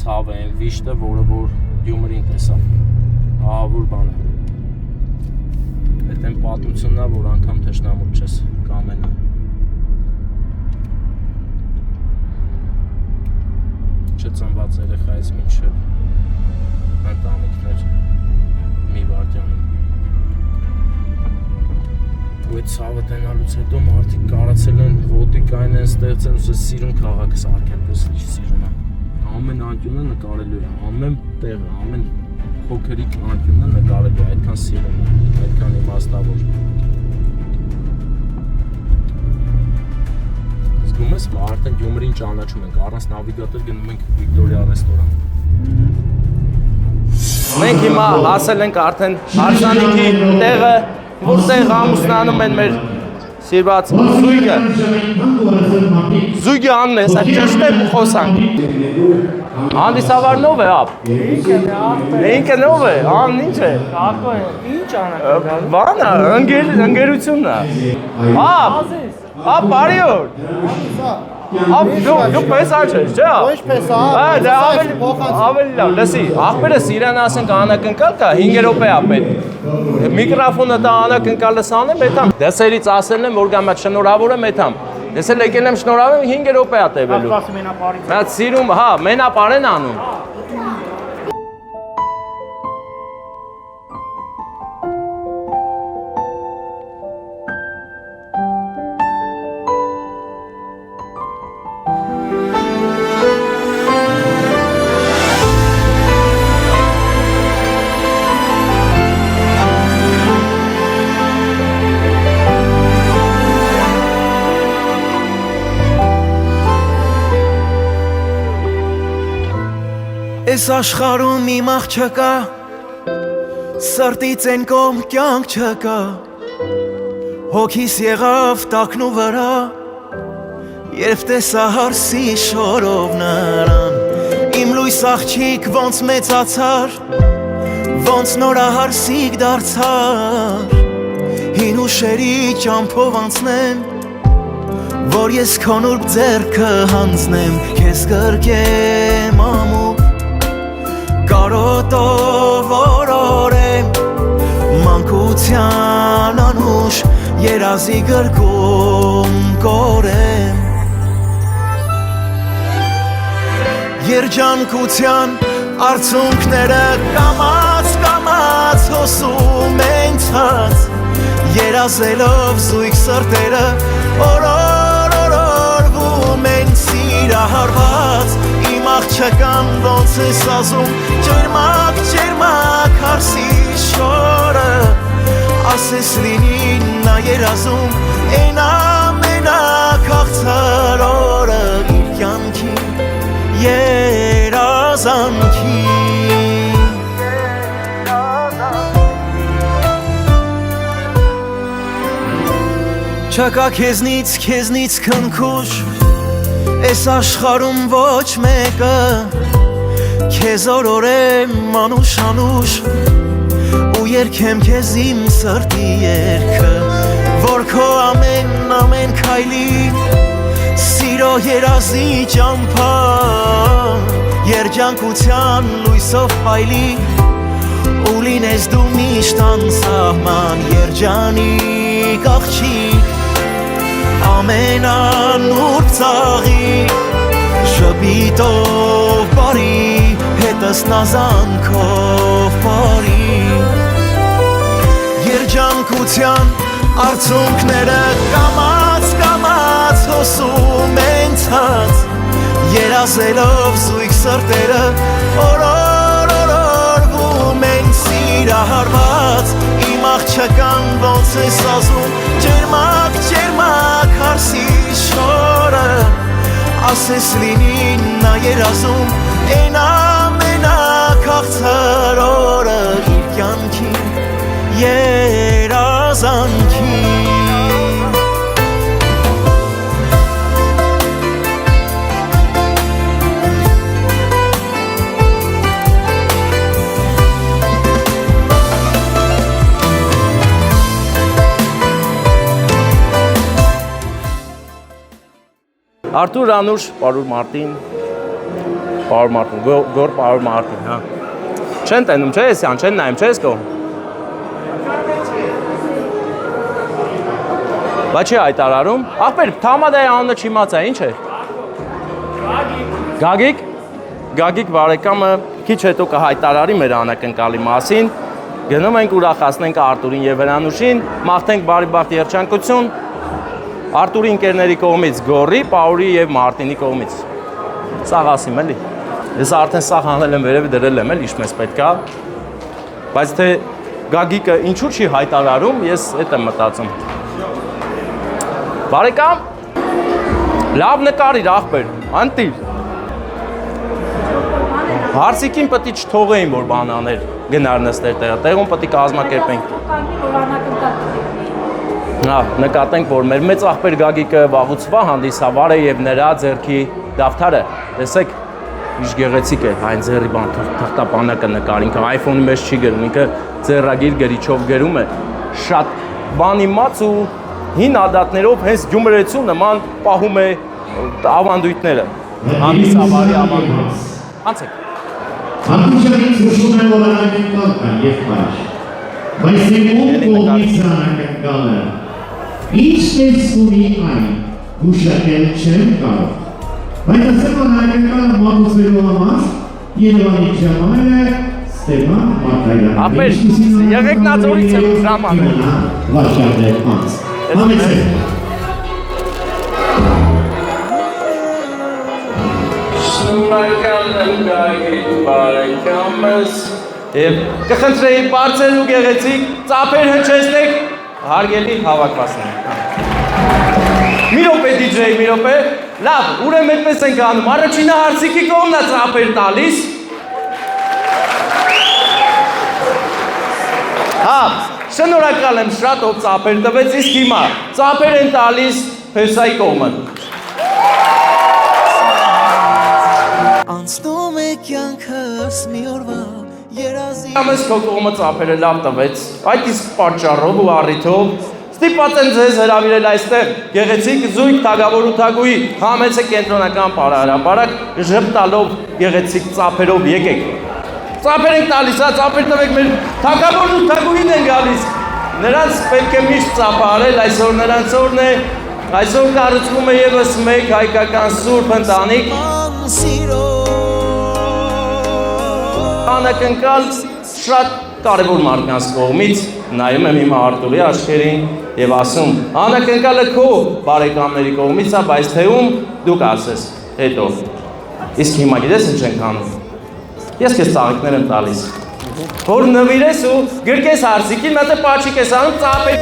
ցավը, են վիշտը, որը որ Գյումրին տեսավ։ Ահավոր բան է։ Այդ այն պատմությունն է, որ անգամ թշնամուր չես կամենա։ Չծնված երեխայից մինչև ընտանիքներ մի վայրկյանում։ Ու այդ ցավը տենալուց հետո մարդիկ կարացել են ոդիկային են ստեղծել ու սիրուն քաղաքը սարքել, պես ինչ սիրուն է։ Ամեն անկյունը նկարելու է, ամեն տեղը, ամեն փոքրիկ անկյունը նկարելու է, այդքան սիրուն է, այդքան իմաստավոր։ Զգում ես, արդեն Գյումրին ճանաչում ենք, առանց նավիգատոր գնում ենք Վիկտորիա ռեստորան։ Մենք հիմա հասել ենք արդեն հարսանիքի տեղը, որտեղ ամուսնանում են մեր սիրված զույգը։ Զույգը անն է, սա ճշտ է խոսանք։ Հանդիսավարն ով է, ապ։ Ինքը նով է, ան ինչ է։ Ինչ անակ։ Բանա, ընկերությունն է։ Ապ, բարի օր։ Ապ, դու պեսան չես, չէ՞։ Ոչ պեսա, դա ավելի լավ, լսի, աղբերս իրան ասենք անակնկալ կա, 5 րոպե է պետք։ Միկրոֆոնը դա անակնկալը սանեմ, էթամ։ Դեսերից ասելն եմ, որ գամ շնորհավոր եմ, էթամ։ Ես էլ եկել եմ շնորհավոր, 5 րոպե է տևելու։ Դա սիրում, հա, մենապար են անում։ Այս աշխարհում իմ աղ չկա, սրտից են կողմ կյանք չկա, հոգիս եղավ տակնու վրա, երբ տեսա հարսի շորով նրան, իմ լույս աղջիկ ոնց մեծացար, ոնց նորահարսիկ դարձար, հին ուշերի ճամփով անցնեմ, որ ես քո նուրբ ձեռքը հանձնեմ, քեզ գրկեմ ամուր Կարոտով օրորեմ, մանկության անուշ, երազի գրկում կորեմ Երջանկության արցունքները կամաց հոսում են ցած Երազելով զույգ սրտերը օրորվում են սիրահարված Իմ աղջկան ոնց ես ասում ջերմակ հարսի շորը Ասես լինի նա երազում են ամենակ հաղթար օրը իր կյանքի երազանքի Չկա քեզնից քնքուշ Այս աշխարհում ոչ մեկը Քեզ օրորեմ անուշ ու երգեմ քեզ իմ սրտի երգը որ քո ամեն քայլին սիրո երազի ճամփա երջանկության լույսով փայլի ու լինես դու միշտ անսահման երջանիկ աղջիկ ամենանուրբ ծաղի շպիտով բարի հետս նազանքով բարի երջանկության արցունքները կամաց հոսում են ցած երազելով զույգ սրտերը օրորվում են սիրահարված իմ աղջկան ոնց է սազում ջերմակ հարսի շորը ասես լինի նա երազում են ամենակաղցր օրը իր կյանքի երազանքի Artur Anush, Parur Martin, Gor Parur Martin, ha. Չեն տենում, չէ, ես յան, չեն նայում, չէ, ես կո։ Բա չի այտարարում, աղբեր, թամադայի անունը չիմաց է, ինչ է։ Գագիկ։ Գագիկ բարեկամը քիչ հետո կհայտարարի մեր անակնկալի մասին, գնում ենք ուրախացնենք Արտուրին և Անուշին, մաղթենք բարի բախտ երջանկություն, Արտուրի ընկերների կողմից Գորի, Պաուրի և Մարտինի կողմից։ Սաղ ասիմ էլի։ Ես արդեն սաղ հանել եմ վերևի դրել եմ էլ իշմես պետք է։ Բայց թե Գագիկը ինչու չի հայտարարում, ես էդ եմ մտածում։ Բարեկամ, լավ նկարիր աղբեր, անտիր։ Հարսիկին պտի չթողեին, որ բան աներ, գնար նստեր տեղը, տեղում պտի կազմակերպենք։ Նկատենք, որ մեր մեծ աղբեր Գագիկը վաղուց վա հանդիսավար է և նրա ձեռքի դավթարը, տեսեք, ինչ գեղեցիկ է, այն ձեռի բան թղթապանակը նկար, ինքը iPhone-ի մեջ չի գրում, ինքը ձեռագիր գրիչով գրում է, շատ բան իմաց ու հին ադատներով հենց գյումրեցու նման պահում է ավանդույթները, հանդիսավարի ավանդույթ, անցեք։ Հատուշանից հուշում է, որ անակնկալ կան և պաշ, բայց ում կողմից անակնկալը, ինչպես ունի այն, հուշակել չեմ կարող, բայց ասեմ, որ անակնկալը մատուցվելու համար Երևանի ժամանել է Ստեփան Մարտիրոսյանը։ Ապեր, եղեք նածորից եմ ժամանել։ Վարշավներ անց, համեցեք։ Շնորհակալ եմ Գագիկ բարեկամս և կխնդրեի բարձր ու գեղեցիկ ծափեր հնչեցնեք հարգելի հավաքվածներ։ Մի րոպե դիջեյ, մի րոպե, լավ, ուրեմն այդպես ենք անում, առաջինը հարսիկի կողմն է ծափեր տալիս։ Հա, շնորհակալ եմ շատ ով ծափեր տվեց, իսկ հիմա ծափեր են տալիս Փեսայի կողմը։ Անցնում է կյանքս մի օրվա երազի Ամես քո կողմը ծափերը լավ տվեց, այդ իսկ պատճառով ու առիթով ստիպված եմ ձեզ հրավիրել այստեղ գեղեցիկ զույգ թագավոր ու թագուհի, համեցեք կենտրոնական պարահրապարակ, ժպտալով գեղեցիկ ծափերով եկեք։ Ծափեր ենք տալիս, հա, ծափեր տվեք մեր թագավորն ու թագուհին են գալիս։ Նրանց պետք է միշտ ծափարել, այսօր նրանց օրն է, այսօր կառուցվում է ևս մեկ հայկական սուրբ ընտանիք։ Անակնկալ շատ կարևոր մարդկանց կողմից նայում եմ հիմա Արտուրի աչքերին և ասում անակնկալը քո բարեկամների կողմից է, բայց թե ում դուք ասես հետո։ Իսկ հիմա գիտես ինչ ենք անում։ Ես քեզ ծաղիկներ եմ տալիս։ Որ նվիրես ու գրկես հարսիկին, մատը պաչիկ ես անում ծափեր։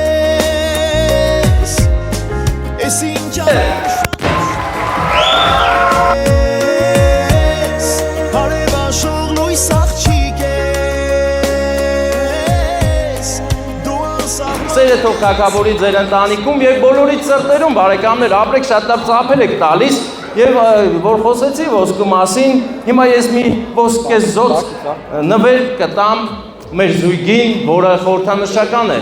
Սերը թող թագավորի ձեր ընտանիքում և բոլորիդ սրտերում, բարեկամներ, ապրեք շատ լավ ծափեր եք տալիս և որ խոսեցի ոսկու մասին, հիմա ես մի ոսկեզոծ նվեր կտամ մեր զույգին, որը խորհրդանշական է։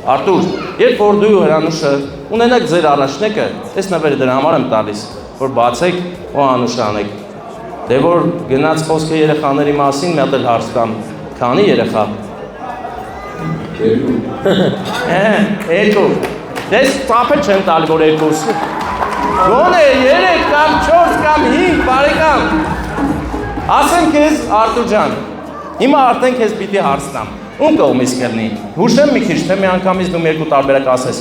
Արտուր, երբ որ դու Հրանուշը ունենաք ձեր առաջնեկը, այս նվերը դրա համար եմ տալիս, որ բացեք ու Անուշ անեք։ Դե որ գնաց խոսքը երեխաների մասին, մի հատ էլ հարց տամ, քանի երեխա։ Երկու։ Դες ծափել չեմ տալ, որ երկուս։ Գոնե 3 կամ 4 կամ 5 բարեկամ։ Ասեմ քեզ Արտուր ջան, հիմա արդեն քեզ պիտի հարցնամ։ Ում կողմից կլինի։ Հուշեմ մի քիչ, թե միանգամից դու երկու տարբերակ ասես։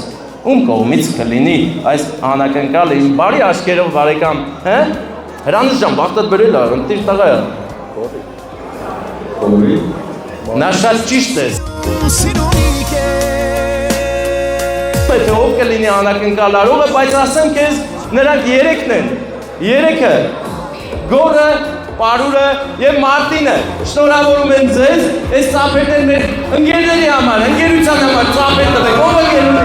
Ում կողմից կլինի այս անակնկալը իմ բարի աչքերով բարեկամ, հա? Հրանուշ ջան, բախտդ բերել է, ընտիր տղա։ Նա շատ ճիշտ է։ Պետք է ով կլինի անակնկալ արողը, բայց ասեմ քեզ, նրանք 3-ն են։ 3-ը։ Գորը, Պարուրը եւ Մարտինը։ Շնորհավորում եմ ձեզ, այս ծափերն մեր ընկերների համար, ընկերության համար ծափեր տվեք, ով ընկեր ունի։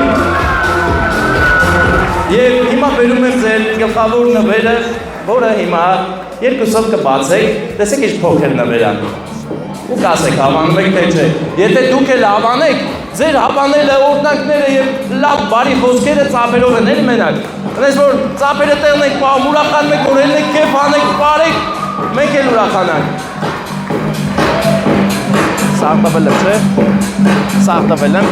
Եվ հիմա բերում եմ ձեր գլխավոր նվերը, որը հիմա երկուսով կբացեք, տեսեք ինչ փոքր նվեր է։ Ու կասեք հավանում եք թե չէ։ Եթե դուք էլ հավանեք, ձեր հավանելը, օրինակները եւ լավ բարի խոսքերը ծափերով են էլ մենակ։ Այնպես որ ծափերը տեղն եք պահում, ուրախանում եք, որ ելնեք, քեֆ անեք, բարեք, մենք էլ ուրախանանք։ Սաղ տվել եմ, չէ։ Սաղ տվել եմ։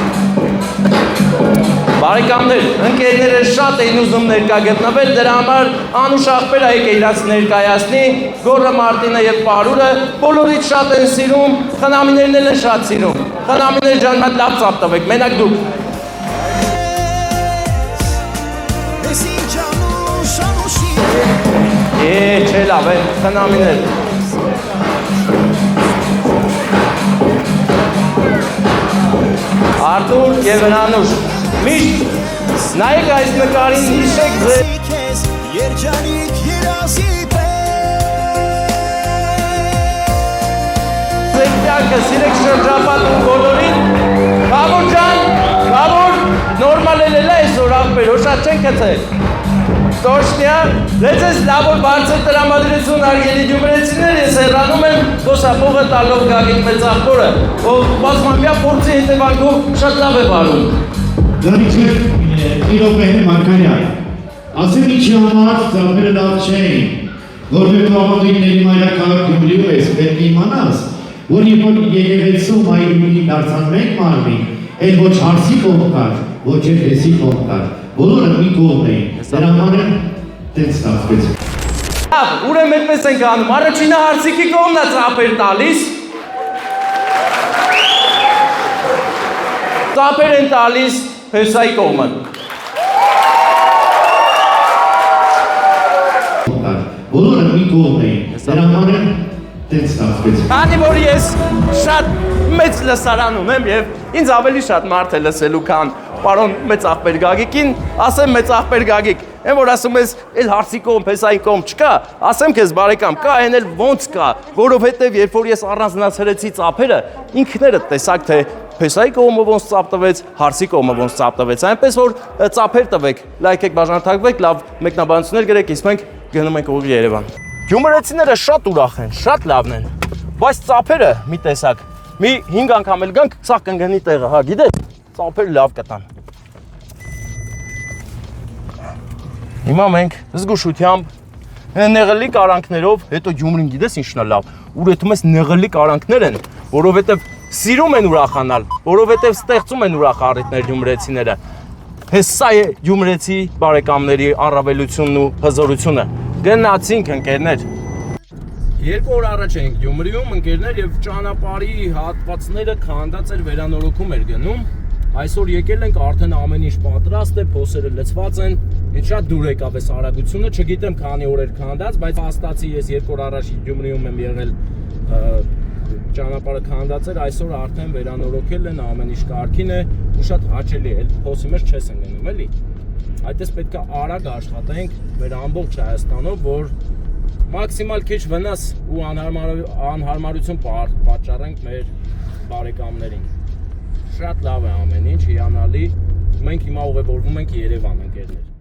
Բարեկամներ, ընկերները շատ էին ուզում ներկա գտնվել, դրա համար Անուշ աղբերը եկե իրաց ներկայացնի, Գորը, Մարտինը եւ Պարուրը բոլորից շատ են սիրում, խնամիներն էլ են շատ սիրում։ Խնամիներ ջան, մատ լավ ծափ տվեք, մենակ դուք։ Չէ լավ է, խնամիներ։ Արտուր եւ Հրանուշ, միշտ նայեք այս նկարին, հիշեք ձեր երջանիկ երազի ձեր կյանքը, սիրեք շրջապատում բոլորին, Գավոր ջան, Գավոր, նորմալ էլ է այսօր աղբեր, որ շատ չեն կծել։ Տոշնյա, լեծես լավոր բարձր տրամադրություն արգելի գյումրեցիներ, ես հեռանում եմ դոսապողը տալով գագիկ մեծ աղբորը, ով բազմամյա փորձի հետևանքով շատ լավ է բարում։ Դարիչեր, իրոպեհ Մարկարյան, ասեմ ինչի համար ծափերը լավ չէին, որպես ավանդույթների մայրաքաղաք Գյումրիում ես, պետք է իմանաս, որ երբ որ եկեղեցում այրունի դարձան մեկ մարմին, էլ ոչ հարսի կողմ կար, ոչ եփեսի կողմ կար, բոլորը մի կողմ էին, դրա համար են տենց ստացվեց։ Լավ, ուրեմն այդպես ենք անում, առաջինը հարսիկի կողմն է ծափեր տալիս, ծափեր են տալիս Փեսայի կողմը։ Բոլորը մի կողմ էին, դրա համար են տենց ստացվեց։ Քանի որ ես շատ մեծ լսարան ունեմ եւ ինձ ավելի շատ մարդ է լսելու, քան պարոն մեծ աղբեր Գագիկին, ասեմ մեծ աղբեր Գագիկ, այն որ ասում ես էլ հարսի կողմ, Փեսայի կողմ չկա, ասեմ քեզ բարեկամ, կա այն էլ ոնց կա, որովհետեւ երբ որ ես առանձնացրեցի ծափերը, ինքներդ տեսակ թե Փեսայի կողմը ոնց ծափ տվեց, հարսի կողմը ոնց ծափ տվեց, այնպես որ ծափեր տվեք, լայքեք, բաժանորդագրվեք, լավ մեկնաբանություններ գրեք, իսկ մենք գնում ենք ուղիղ Երևան։ Գյումրեցիները շատ ուրախ են, շատ լավն են, բայց ծափերը մի տեսակ, մի 5 անգամ էլ գանք, սա կընկնի տեղը, հա, գիտես, ծափերը լավ կտան։ Հիմա մենք զգուշությամբ նեղլիկ արանքներով, հետո Գյումրին գիտես ինչն է լավ, ուրեթում ես նեղլիկ արանքներ են, որովհետև սիրում են ուրախանալ, որովհետև ստեղծում են ուրախ առիթներ գյումրեցիները։ Հես սա է գյումրեցի բարեկամների առավելությունն ու հզորությունը։ Գնացինք ընկերներ։ 2 օր առաջ էինք Գյումրիում ընկերներ եւ ճանապարհի հատվածները քանդած էր վերանորոգում էր գնում։ Այսօր եկել ենք, արդեն ամեն ինչ պատրաստ է, փոսերը լցված են։ Ինչ շատ դուր եկավ այս արագությունը, չգիտեմ քանի օր էր քանդած, բայց հաստատի ես 2 օր առաջ Գյումրիում եմ եղել ճանապարհը քանդած էր, այսօր արդեն վերանորոգել են, ամեն ինչ կարգին է ու շատ հաճելի է, փոսի մեջ չես ընկնում, էլի։ Այդպես պետք է արագ աշխատենք մեր ամբողջ Հայաստանով, որ մաքսիմալ քիչ վնաս ու անհարմարություն պատճառենք մեր բարեկամներին։ Շատ լավ է ամեն ինչ, հիանալի։ Մենք հիմա ուղևորվում ենք Երևան, ընկերներ։